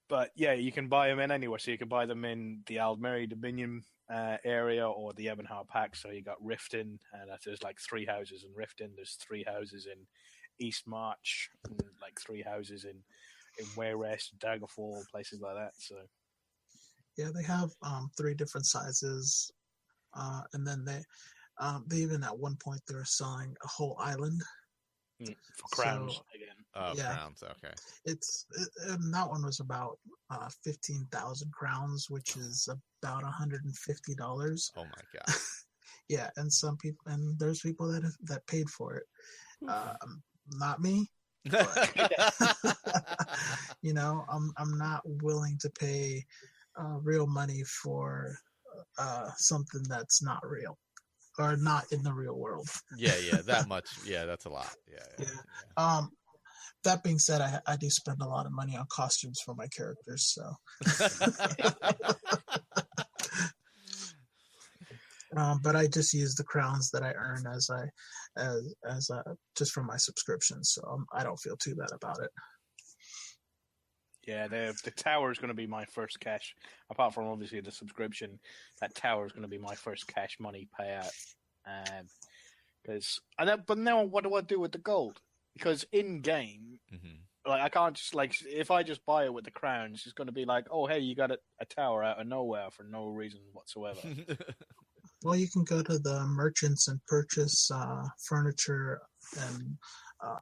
But yeah, you can buy them in anywhere. So you can buy them in the Aldmeri Dominion area or the Ebonheart Pact. So you got Riften, and there's like 3 houses in Riften. There's 3 houses in East March, and like 3 houses in Wayrest, Daggerfall, places like that. So yeah, they have 3 different sizes, and then they even at one point they were selling a whole island for crowns again. Oh, yeah. Crowns, okay. That one was about 15,000 crowns, which is about $150. Oh my god! Yeah, and there's people that paid for it. Not me. But, I'm not willing to pay real money for something that's not real or not in the real world. Yeah, that much. Yeah, that's a lot. Yeah. That being said, I do spend a lot of money on costumes for my characters, so. But I just use the crowns that I earn as just from my subscription, so I don't feel too bad about it. Yeah, the tower is going to be my first cash. Apart from obviously the subscription, that tower is going to be my first cash money payout. But now what do I do with the gold? Because in game, like I can't just if I just buy it with the crowns, it's going to be like, oh hey, you got a tower out of nowhere for no reason whatsoever. Well, you can go to the merchants and purchase furniture and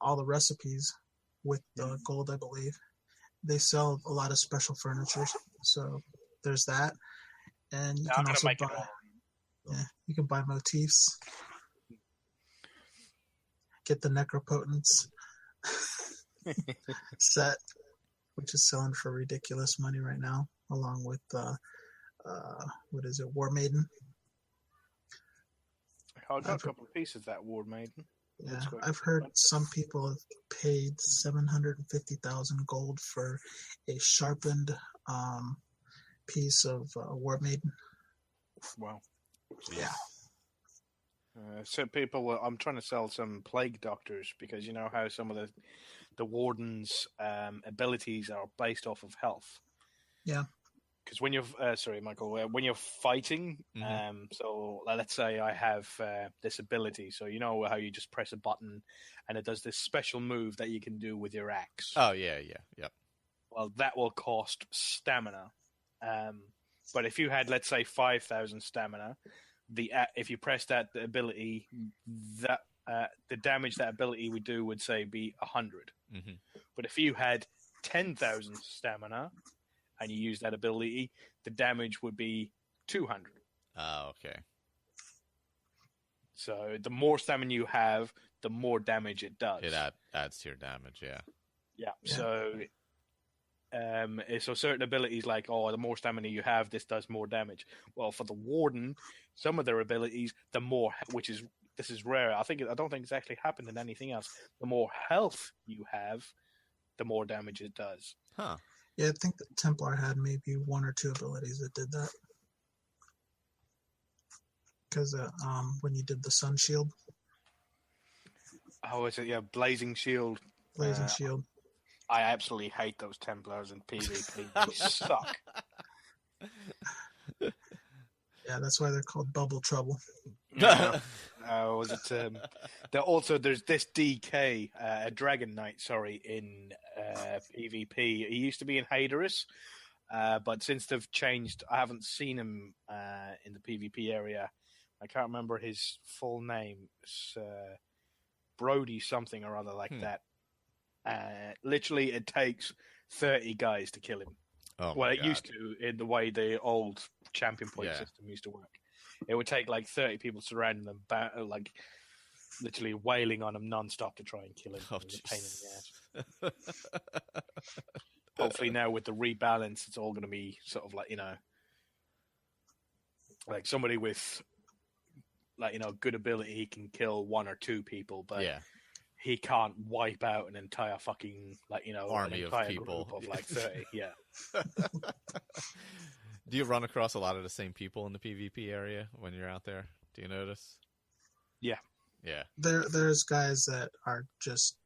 all the recipes with the gold, I believe. They sell a lot of special furniture, so there's that. And you can also buy. Yeah, you can buy motifs. Get the Necropotence set, which is selling for ridiculous money right now, along with what is it, War Maiden. I got a couple of pieces of that War Maiden. Yeah, I've heard some people have paid 750,000 gold for a sharpened piece of War Maiden. Wow. Yeah. So I'm trying to sell some plague doctors because you know how some of the warden's abilities are based off of health. Yeah. Because when you're Michael, when you're fighting, so let's say I have this ability, so you know how you just press a button and it does this special move that you can do with your axe. Oh yeah. Well, that will cost stamina. But if you had, let's say, 5,000 stamina, if you press that ability, that the damage that ability would do would say be 100. But if you had 10,000 stamina and you use that ability, the damage would be 200. Oh, okay. So the more stamina you have, the more damage it does. It adds to your damage, yeah. Yeah. So certain abilities like, the more stamina you have, this does more damage. Well, for the warden, some of their abilities, this is rare. I don't think it's actually happened in anything else. The more health you have, the more damage it does. Huh. Yeah, I think the Templar had maybe 1 or 2 abilities that did that. Because when you did the Sun Shield. Oh, is it? Yeah, Blazing Shield. Blazing Shield. I absolutely hate those Templars in PvP. They suck. Yeah, that's why they're called Bubble Trouble. Yeah. Was it? There's this DK, a Dragon Knight, in PvP. He used to be in Haderus, but since they've changed, I haven't seen him in the PvP area. I can't remember his full name. It's Brody something or other like that. Literally, it takes 30 guys to kill him. Oh well, it used to, in the way the old champion point system used to work. It would take like 30 people surrounding them, literally wailing on him non-stop to try and kill him. Oh, it was a pain in the ass. Hopefully now with the rebalance, it's all going to be sort of like somebody with good ability can kill 1 or 2 people, but he can't wipe out an entire fucking army an of entire people group of like 30. Yeah. Do you run across a lot of the same people in the PvP area when you're out there? Do you notice? Yeah. Yeah. There's guys that are just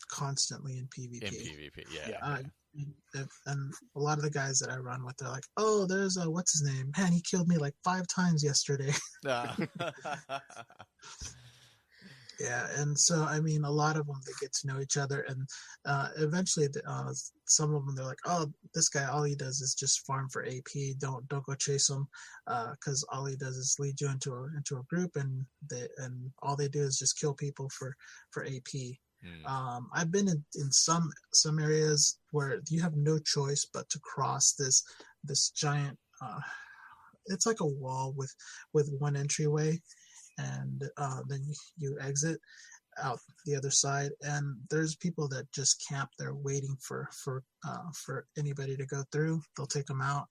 constantly in PvP. In PvP, yeah. And a lot of the guys that I run with, they're like, "Oh, there's what's his name? Man, he killed me like 5 times yesterday." Yeah, and so I mean, a lot of them, they get to know each other, and eventually, some of them, they're like, "Oh, this guy, all he does is just farm for AP. Don't go chase him, because all he does is lead you into a group, and all they do is just kill people for AP." I've been in some areas where you have no choice but to cross this giant. It's like a wall with one entryway, and then you exit out the other side, and there's people that just camp there waiting for anybody to go through. They'll take them out,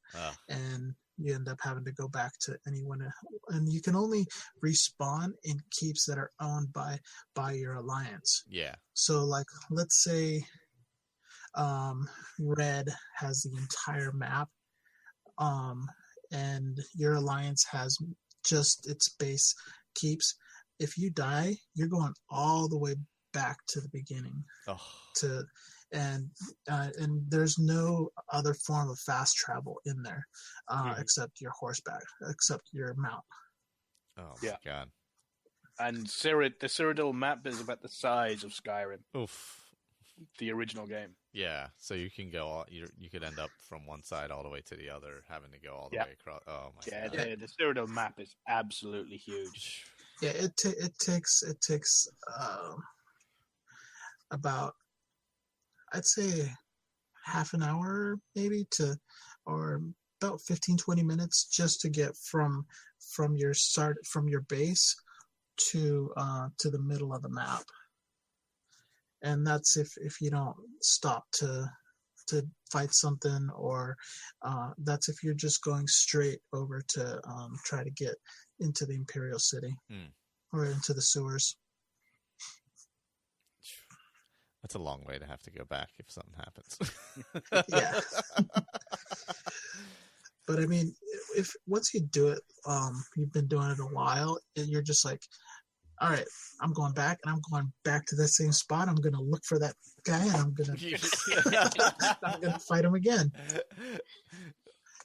and you end up having to go back to anyone, and you can only respawn in keeps that are owned by your alliance. Yeah. So, like, let's say Red has the entire map, and your alliance has just its base keeps. If you die, you're going all the way back to the beginning. And there's no other form of fast travel in there, except your horseback, except your mount. Oh my god! And the Cyrodiil map is about the size of Skyrim. Oof. The original game. Yeah, so you can go. You could end up from one side all the way to the other, having to go all the way across. Oh my god! Yeah, the Cyrodiil map is absolutely huge. Yeah, it takes about, I'd say, half an hour maybe or about 15-20 minutes just to get from your base to the middle of the map. And that's if you don't stop to fight something, or that's if you're just going straight over to try to get into the Imperial city or into the sewers. That's a long way to have to go back if something happens. Yeah. But I mean, if once you do it, you've been doing it a while, you're just like, all right, I'm going back, and I'm going back to that same spot. I'm going to look for that guy, and I'm going to fight him again.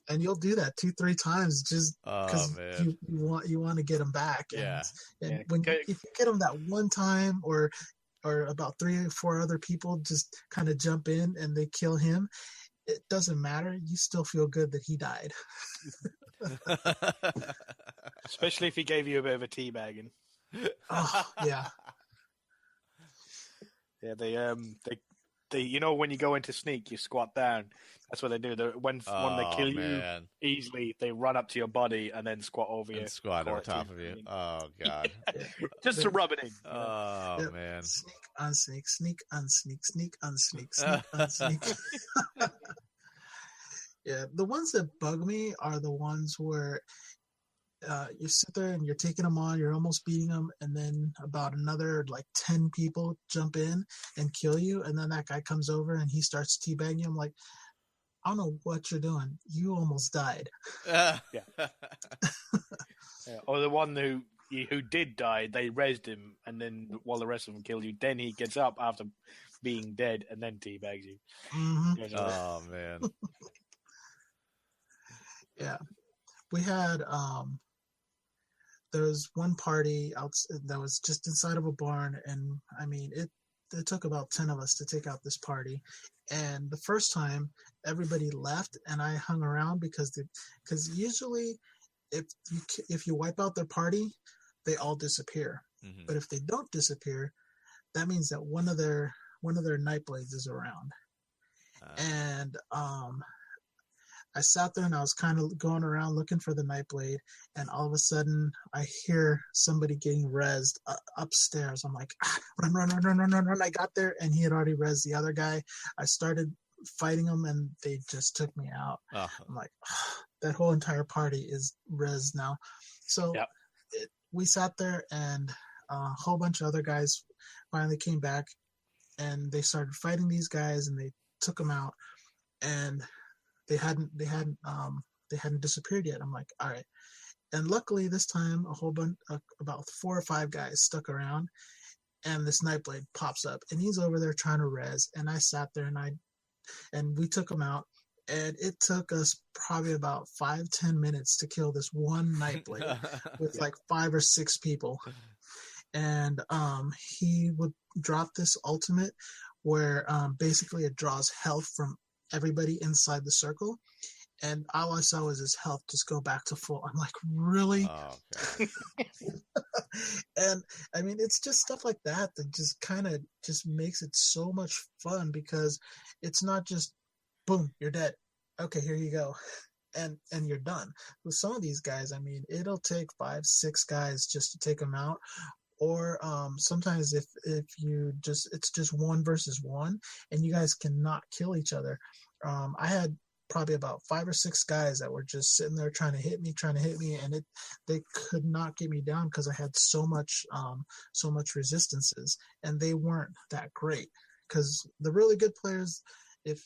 And you'll do that 2-3 times just because you want to get him back. And if you get him that one time, or about 3 or 4 other people just kind of jump in and they kill him, it doesn't matter. You still feel good that he died. Especially if he gave you a bit of a teabagging. Oh, yeah. Yeah, they when you go into sneak, you squat down. That's what they do. When they kill you easily, they run up to your body and then squat over you. And squat on top of you. Oh, God. Just to rub it in. Oh, man. Sneak, unsneak, sneak, unsneak, sneak, unsneak, sneak, unsneak. Yeah, the ones that bug me are the ones where you sit there and you're taking them on, you're almost beating them, and then about another 10 people jump in and kill you, and then that guy comes over and he starts teabagging you. I'm like, I don't know what you're doing. You almost died. Yeah. Or the one who did die, they rezzed him, and then while the rest of them killed you, then he gets up after being dead and then teabags you. Mm-hmm. Oh, man. Yeah. We had there was one party that was just inside of a barn, and I mean it took about 10 of us to take out this party. And the first time, everybody left, and I hung around because usually if you wipe out their party, they all disappear. Mm-hmm. But if they don't disappear, that means that one of their Nightblades is around. And I sat there and I was kind of going around looking for the Nightblade, and all of a sudden I hear somebody getting rezzed upstairs. I'm like, run. I got there and he had already rezzed the other guy. I started fighting them and they just took me out. I'm like, that whole entire party is rezzed now. So we sat there, and a whole bunch of other guys finally came back, and they started fighting these guys, and they took them out, and they hadn't disappeared yet. I'm like, all right. And luckily this time, a whole bunch, about 4 or 5 guys stuck around, and this Nightblade pops up, and he's over there trying to res, and I sat there and we took him out, and it took us probably about 5-10 minutes to kill this one Nightblade with like 5 or 6 people. And he would drop this ultimate where basically it draws health from everybody inside the circle, and all I saw was his health just go back to full. I'm like, really? Oh, okay. And I mean, it's just stuff like that just kind of just makes it so much fun, because it's not just boom, you're dead. Okay, here you go. And you're done. With some of these guys, I mean, it'll take 5-6 guys just to take them out. Or sometimes if you it's just 1 versus 1, and you guys cannot kill each other. I had probably about 5 or 6 guys that were just sitting there trying to hit me, and they could not get me down because I had so much resistances, and they weren't that great. Because the really good players, if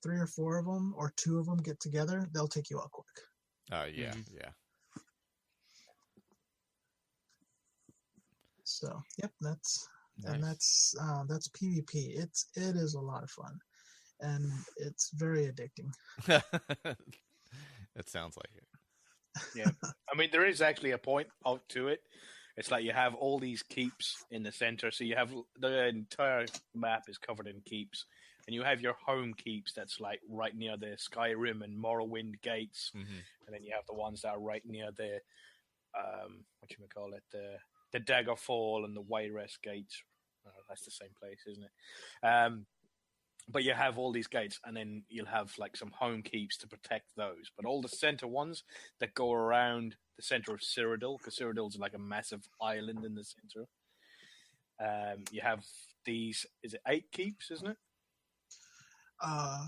3 or 4 of them or 2 of them get together, they'll take you out quick. Oh yeah, yeah. So yep, that's Nice. and that's PvP. It is a lot of fun, and it's very addicting. It sounds like it. Yeah, I mean, there is actually a point out to it. It's like you have all these keeps in the center, so you have the entire map is covered in keeps, and you have your home keeps that's like right near the Skyrim and Morrowind gates, and then you have the ones that are right near the the Daggerfall and the Wayrest gates. Oh, that's the same place, isn't it? But you have all these gates, and then you'll have like some home keeps to protect those. But all the center ones that go around the center of Cyrodiil, because Cyrodiil's like a massive island in the center. You have these. Is it 8 keeps? Isn't it? Yeah,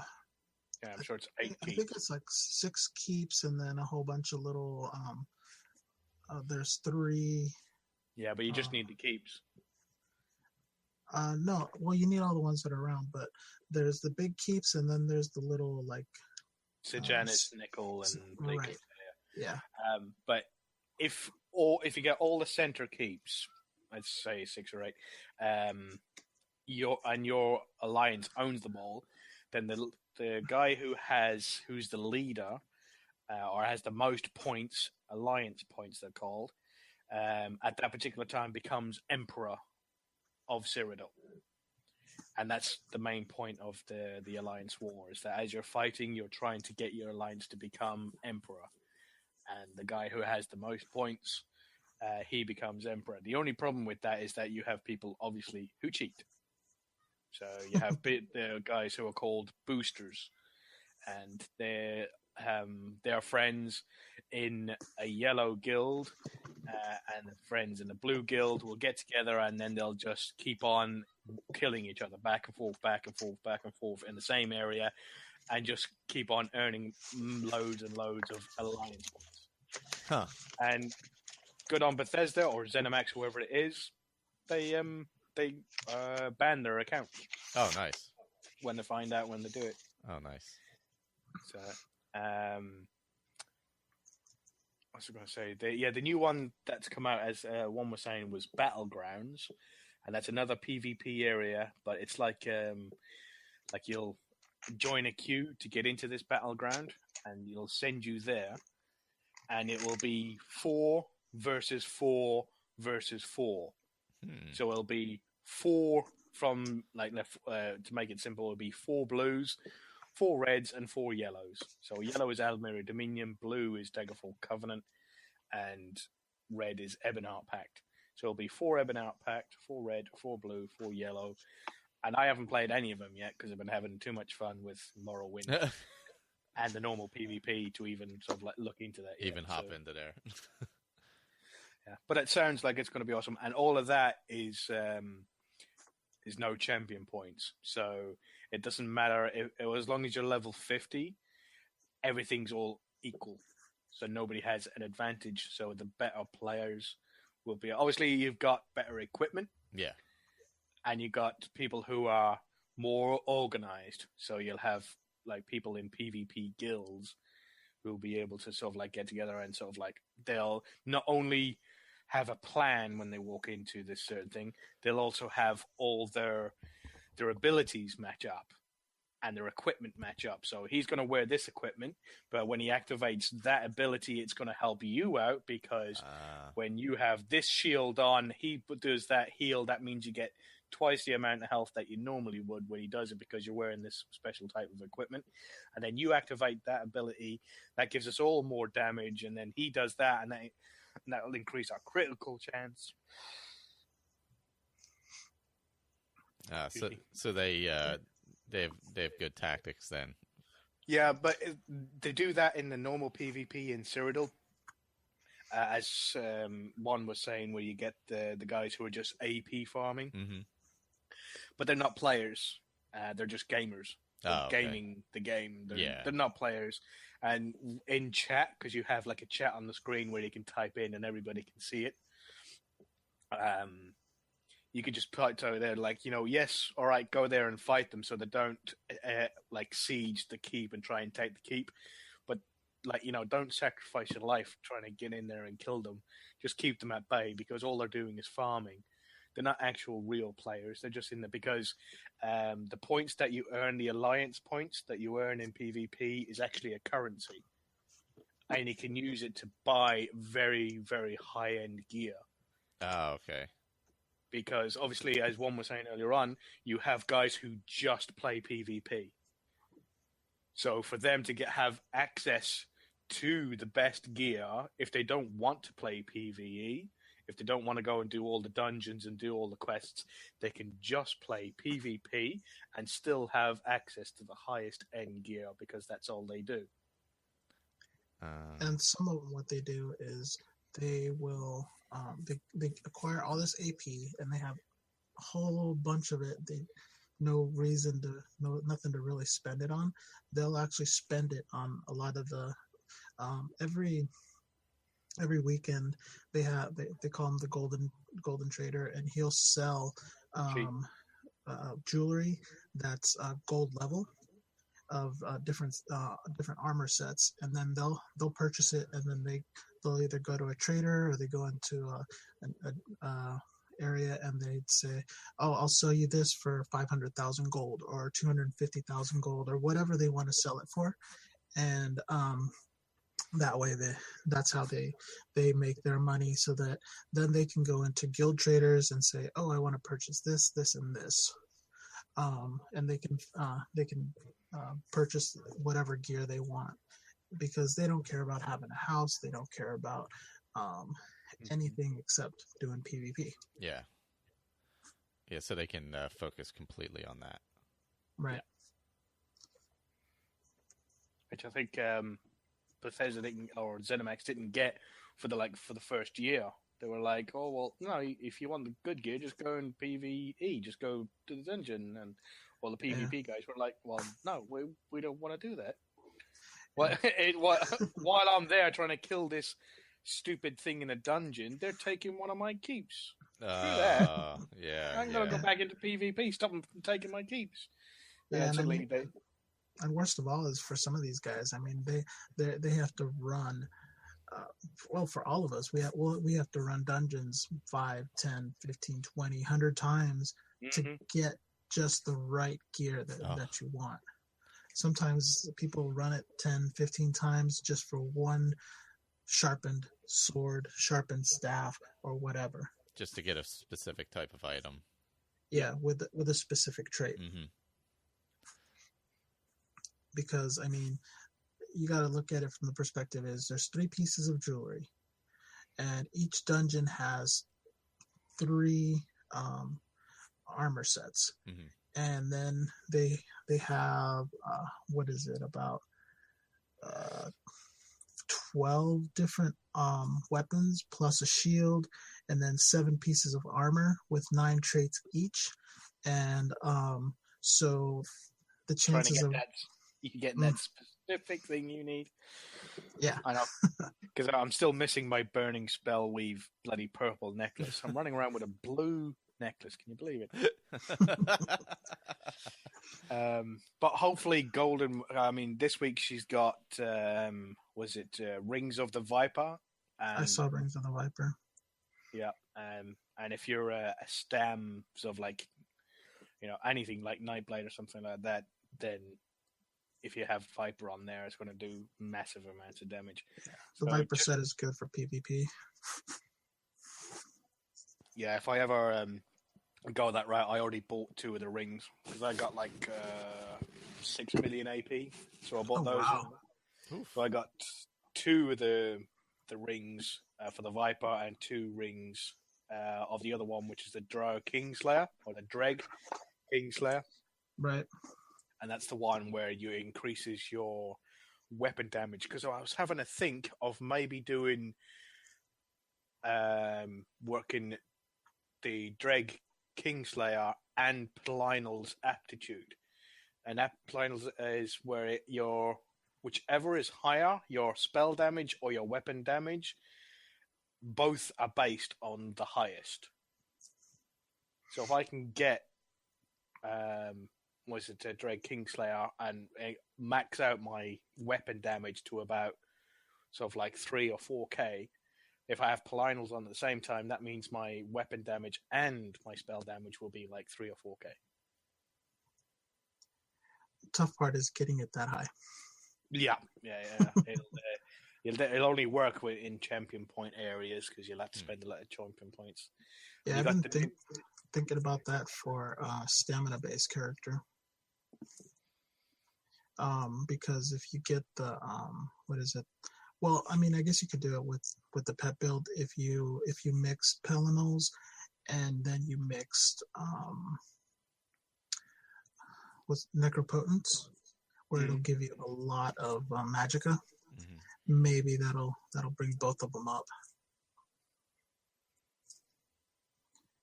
I'm sure it's 8 keeps. I think it's like 6 keeps, and then a whole bunch of little. There's 3. Yeah, but you just need the keeps. No, well, you need all the ones that are around, but there's the big keeps, and then there's the little like Sejanus, Nickel, and Blake. Right. Yeah. But if you get all the center keeps, let's say 6 or 8, your alliance owns them all, then the guy who's the leader or has the most points, alliance points they're called, at that particular time becomes Emperor of Cyrodiil. And that's the main point of the Alliance War, is that as you're fighting, you're trying to get your alliance to become Emperor. And the guy who has the most points, he becomes Emperor. The only problem with that is that you have people, obviously, who cheat. So you have the guys who are called boosters, and they're friends in a yellow guild, and friends in a blue guild will get together, and then they'll just keep on killing each other back and forth, back and forth, back and forth in the same area, and just keep on earning loads and loads of alliance points. Huh. And good on Bethesda or ZeniMax, whoever it is, they ban their accounts. Oh, nice. When they find out when they do it. Oh, nice. So, what's I going to say? The new one that's come out, as one was saying, was Battlegrounds, and that's another PvP area. But it's like you'll join a queue to get into this battleground, and it'll send you there, and it will be 4 versus 4 versus 4. So it'll be 4 from to make it simple, it'll be 4 blues, 4 reds, and 4 yellows. So yellow is Almere Dominion, blue is Daggerfall Covenant, and red is Ebonheart Pact. So it'll be 4 Ebonheart Pact, 4 red, 4 blue, 4 yellow. And I haven't played any of them yet because I've been having too much fun with Morrowind and the normal PvP to even sort of look into that. Even hop into there. Yeah, but it sounds like it's going to be awesome, and all of that is no champion points, so it doesn't matter as long as you're level 50, everything's all equal, so nobody has an advantage. So the better players will be. Obviously, you've got better equipment. Yeah. and you got people who are more organized. So you'll have like people in PvP guilds who will be able to sort of like get together and sort of like they'll not only have a plan when they walk into this certain thing, they'll also have all their abilities match up and their equipment match up. So he's going to wear this equipment, but when he activates that ability, it's going to help you out because when you have this shield on, he does that heal. That means you get twice the amount of health that you normally would when he does it because you're wearing this special type of equipment. And then you activate that ability. That gives us all more damage. And then he does that, and that will increase our critical chance. So they have good tactics then. Yeah, but they do that in the normal PvP in Cyrodiil. As Juan was saying, where you get the guys who are just AP farming. Mm-hmm. But they're not players. They're just gamers. They're okay. gaming the game. They're not players. And in chat, because you have like a chat on the screen where you can type in and everybody can see it. You could just put out there like, yes, all right, go there and fight them so they don't like siege the keep and try and take the keep. But like, don't sacrifice your life trying to get in there and kill them. Just keep them at bay because all they're doing is farming. They're not actual real players. They're just in there because the points that you earn, the alliance points that you earn in PvP is actually a currency. And you can use it to buy very, very high-end gear. Oh, okay. Because obviously, as Juan was saying earlier on, you have guys who just play PvP. So for them to have access to the best gear, if they don't want to play PvE, if they don't want to go and do all the dungeons and do all the quests, they can just play PvP and still have access to the highest end gear because that's all they do. And some of them, what they do is they will they acquire all this AP and they have a whole bunch of it. They nothing to really spend it on. They'll actually spend it on a lot of the every weekend they call him the golden trader, and he'll sell jewelry that's gold level of different armor sets, and then they'll purchase it, and then they'll either go to a trader or they go into an area and they'd say, oh, I'll sell you this for 500,000 gold or 250,000 gold or whatever they want to sell it for, and that way that's how they make their money, so that then they can go into guild traders and say, oh, I want to purchase this and this, and they can purchase whatever gear they want, because they don't care about having a house, they don't care about anything except doing PvP. Yeah, so they can focus completely on that. Right. Yeah. Which I think Bethesda or ZeniMax didn't get for the first year. They were like, oh, well, no, if you want the good gear, just go in PvE, just go to the dungeon. And the PvP guys were like, well, no, we don't want to do that. While I'm there trying to kill this stupid thing in a dungeon, they're taking one of my keeps. Screw that. Yeah. I'm going to go back into PvP, stop them from taking my keeps. And worst of all is for some of these guys, I mean, they have to run, for all of us, we have to run dungeons 5, 10, 15, 20, 100 times to get just the right gear that you want. Sometimes people run it 10, 15 times just for one sharpened sword, sharpened staff, or whatever. Just to get a specific type of item. Yeah, with a specific trait. Mm-hmm. Because, I mean, you got to look at it from the perspective is there's 3 pieces of jewelry, and each dungeon has 3 armor sets. Mm-hmm. And then they have, about 12 different weapons plus a shield, and then 7 pieces of armor with 9 traits each. And so the chances of... You can get that specific thing you need. Yeah. I know. Because I'm still missing my burning spell weave bloody purple necklace. I'm running around with a blue necklace. Can you believe it? But hopefully Golden... I mean, this week she's got, Rings of the Viper? I saw Rings of the Viper. Yeah. And if you're a stam of like, anything like Nightblade or something like that, then if you have Viper on there, it's going to do massive amounts of damage. Yeah. The Viper set is good for PvP. Yeah, if I ever go that route, I already bought 2 of the rings because I got like 6 million AP, so I bought those. Wow. So I got 2 of the rings for the Viper and 2 rings of the other one, which is the Dreg Kingslayer or the Dreg Kingslayer. Right. And that's the one where you increases your weapon damage. Because I was having a think of maybe doing working the Dreg Kingslayer and Plynel's Aptitude. And Plynel's is where whichever is higher, your spell damage or your weapon damage, both are based on the highest. So if I can get Dreg Kingslayer and max out my weapon damage to about sort of like 3 or 4k. If I have Plynel's on at the same time, that means my weapon damage and my spell damage will be like 3 or 4k. The tough part is getting it that high. Yeah. It'll only work in champion point areas because you'll have to spend a lot of champion points. Yeah, I've been thinking about that for stamina-based character. Because if you get the well, I mean, I guess you could do it with the pet build if you mix Pelinols and then you mixed with Necropotence, where it'll give you a lot of magicka. Mm-hmm. Maybe that'll bring both of them up.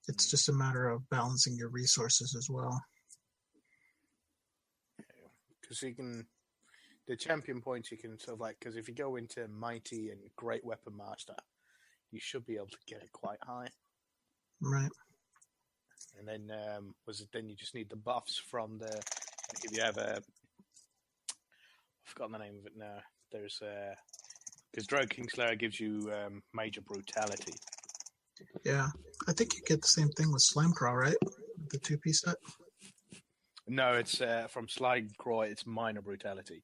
It's just a matter of balancing your resources as well. Because the champion points you can sort of like, because if you go into Mighty and Great Weapon Master, you should be able to get it quite high. Right. And then, then you just need the buffs from if you have I've forgotten the name of it now. There's, because Dreg Kingslayer gives you major brutality. Yeah. I think you get the same thing with Slimecraw, right? The 2-piece set? No, it's from Slimecraw, it's minor brutality.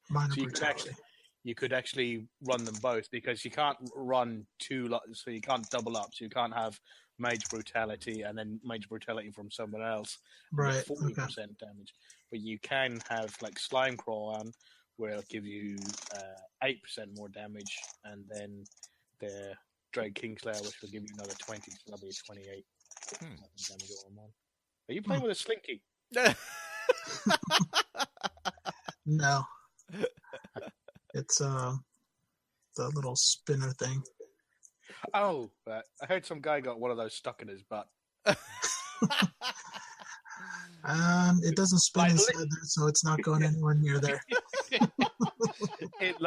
You could actually run them both because you can't run 2 lots, so you can't double up, so you can't have major brutality and then major brutality from someone else. Right. 40% damage. But you can have like Slimecraw on, where it'll give you 8% more damage, and then the Dreg Kingslayer, which will give you another 20, so that'll be 28 damage all in one. Are you playing with a Slinky? No. It's the little spinner thing. Oh, I heard some guy got one of those stuck in his butt. It doesn't spin inside there, so it's not going anywhere near there. It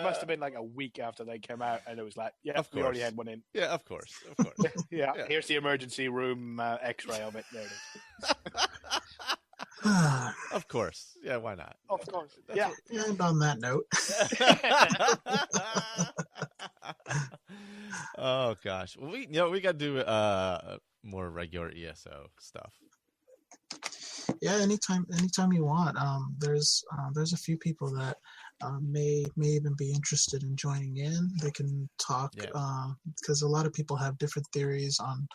must have been like a week after they came out, and it was like, yeah, we already had one in. Yeah, of course. Yeah, here's the emergency room X-ray of it. There it is. Of course. Yeah, why not? Of course. Yeah. And on that note. Oh gosh. Well, we got to do more regular ESO stuff. Yeah, anytime you want. There's a few people that may even be interested in joining in. They can talk because a lot of people have different theories on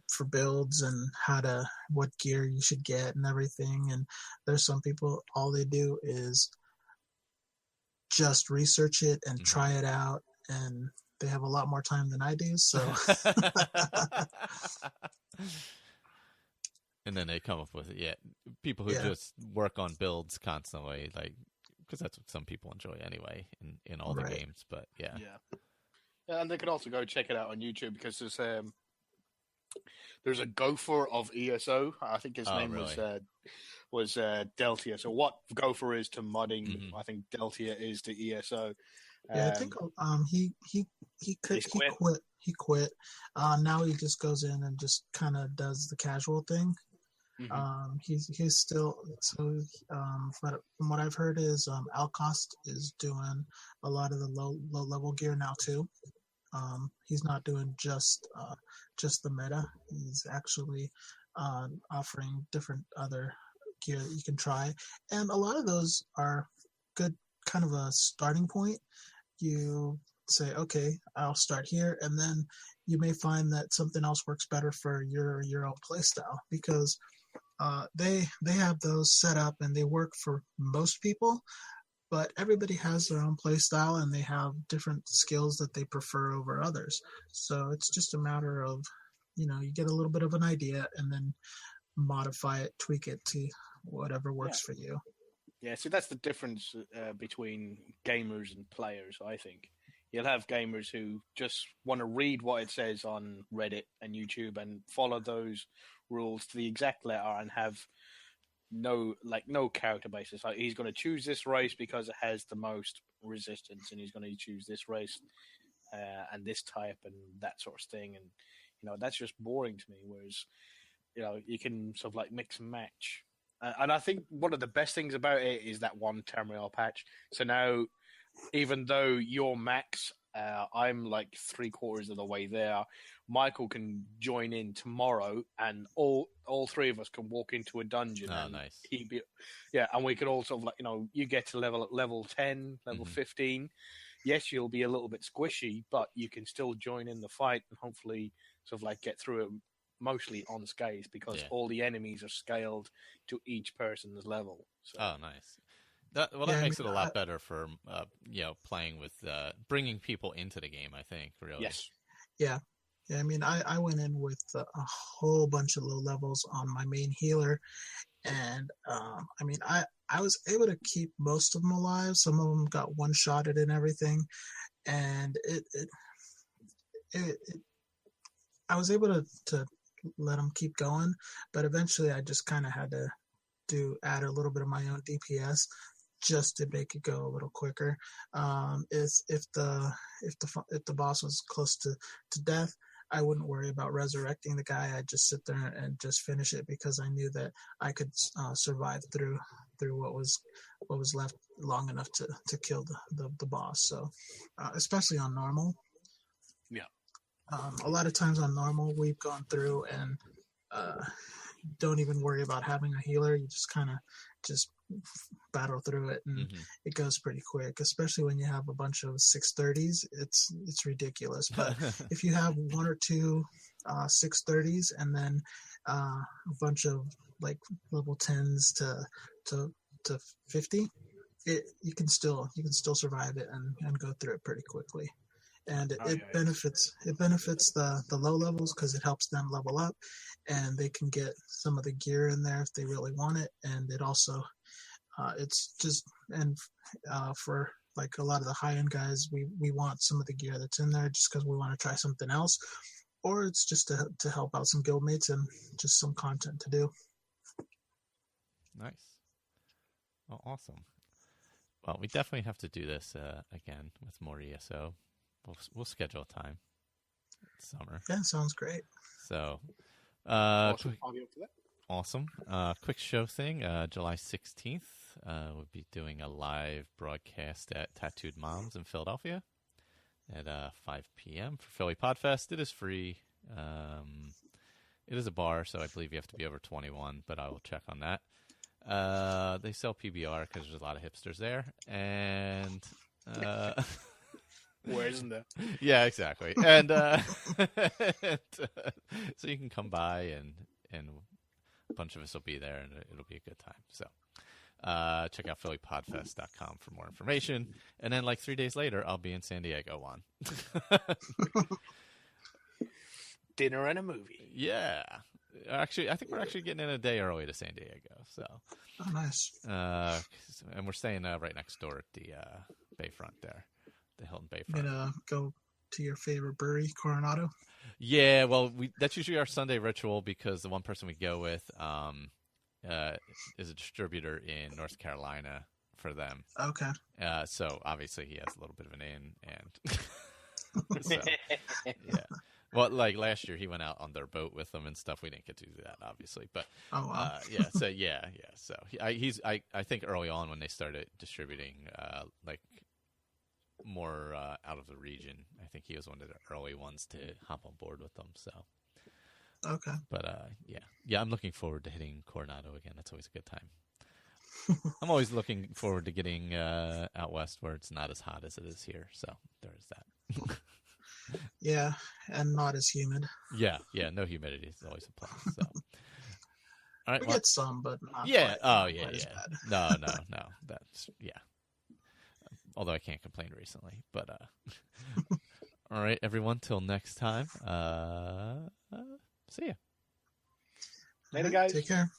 for builds and what gear you should get and everything. And there's some people, all they do is just research it and try it out, and they have a lot more time than I do. So, and then they come up with it. Yeah, people who just work on builds constantly, like, because that's what some people enjoy anyway in all the games. But yeah, and they can also go check it out on YouTube because there's a gopher of ESO. I think his name was Deltia. So what gopher is to modding, I think Deltia is to ESO. Yeah, I think he quit. Now he just goes in and just kind of does the casual thing. He's still but from what I've heard is Alcost is doing a lot of the low level gear now too. He's not doing just the meta. He's actually offering different other gear that you can try, and a lot of those are good, kind of a starting point. You say, okay, I'll start here, and then you may find that something else works better for your own playstyle, because they have those set up and they work for most people, but everybody has their own play style and they have different skills that they prefer over others. So it's just a matter of, you get a little bit of an idea and then modify it, tweak it to whatever works for you. Yeah, so that's the difference between gamers and players, I think. You'll have gamers who just want to read what it says on Reddit and YouTube and follow those rules to the exact letter and have no character basis. Like, he's going to choose this race because it has the most resistance, and he's going to choose this race and this type and that sort of thing. And that's just boring to me. Whereas you can sort of like mix and match. And I think one of the best things about it is that one Tamriel patch. So now, even though you're max, I'm like 3/4 of the way there. Michael can join in tomorrow, and all three of us can walk into a dungeon. Oh, nice. And we could all sort of like, you get to level 10, level 15. Yes, you'll be a little bit squishy, but you can still join in the fight and hopefully sort of like get through it mostly unscathed, because all the enemies are scaled to each person's level. So. Oh, nice. That makes it a lot better for playing with bringing people into the game, I think, really. Yes. Yeah. I mean, I went in with a whole bunch of low levels on my main healer, and I mean, I was able to keep most of them alive. Some of them got one-shotted and everything, and I was able to let them keep going, but eventually I just kind of had to add a little bit of my own DPS just to make it go a little quicker. If the boss was close to death, I wouldn't worry about resurrecting the guy. I'd just sit there and just finish it, because I knew that I could survive through what was left long enough to kill the boss. So especially on normal. Yeah. A lot of times on normal, we've gone through and don't even worry about having a healer. You just kind of just battle through it, and it goes pretty quick, especially when you have a bunch of 630s. It's ridiculous. But if you have one or two 630s and then a bunch of like level 10s to 50, you can still survive it and go through it pretty quickly. And it benefits the low levels, because it helps them level up, and they can get some of the gear in there if they really want it. And it also it's just, and for like a lot of the high end guys, we want some of the gear that's in there just because we want to try something else, or it's just to help out some guildmates and just some content to do. Nice. Well, awesome. Well, we definitely have to do this again with more ESO. We'll schedule a time. It's summer. Yeah, sounds great. So, Awesome. I'll be up for that. Awesome. Quick show thing. July 16th, we'll be doing a live broadcast at Tattooed Moms in Philadelphia at 5 p.m. for Philly Podfest. It is free. It is a bar, so I believe you have to be over 21, but I will check on that. They sell PBR because there's a lot of hipsters there, and where isn't there? Yeah, exactly. And so you can come by, and a bunch of us will be there, and it'll be a good time. So check out phillypodfest.com for more information. And then like 3 days later, I'll be in San Diego on dinner and a movie. Yeah. Actually, I think we're actually getting in a day early to San Diego. So, oh, nice. And we're staying right next door at the Bayfront there, the Hilton Bayfront. You gonna go to your favorite brewery, Coronado? Yeah, well, that's usually our Sunday ritual, because the one person we go with is a distributor in North Carolina for them. Okay. So obviously he has a little bit of an in, and so, yeah. Well, like last year he went out on their boat with them and stuff. We didn't get to do that, obviously, but yeah. So yeah. So I think early on when they started distributing like more out of the region, I think he was one of the early ones to hop on board with them. So okay. But yeah, I'm looking forward to hitting Coronado again. That's always a good time. I'm always looking forward to getting out west where it's not as hot as it is here. So there's that. Yeah, and not as humid. Yeah, no humidity is always a plus. So, all right, we get some, but not yeah. quite, Yeah. as bad. No. That's Although I can't complain recently, but all right, everyone. Till next time. See ya. Later, guys. Take care.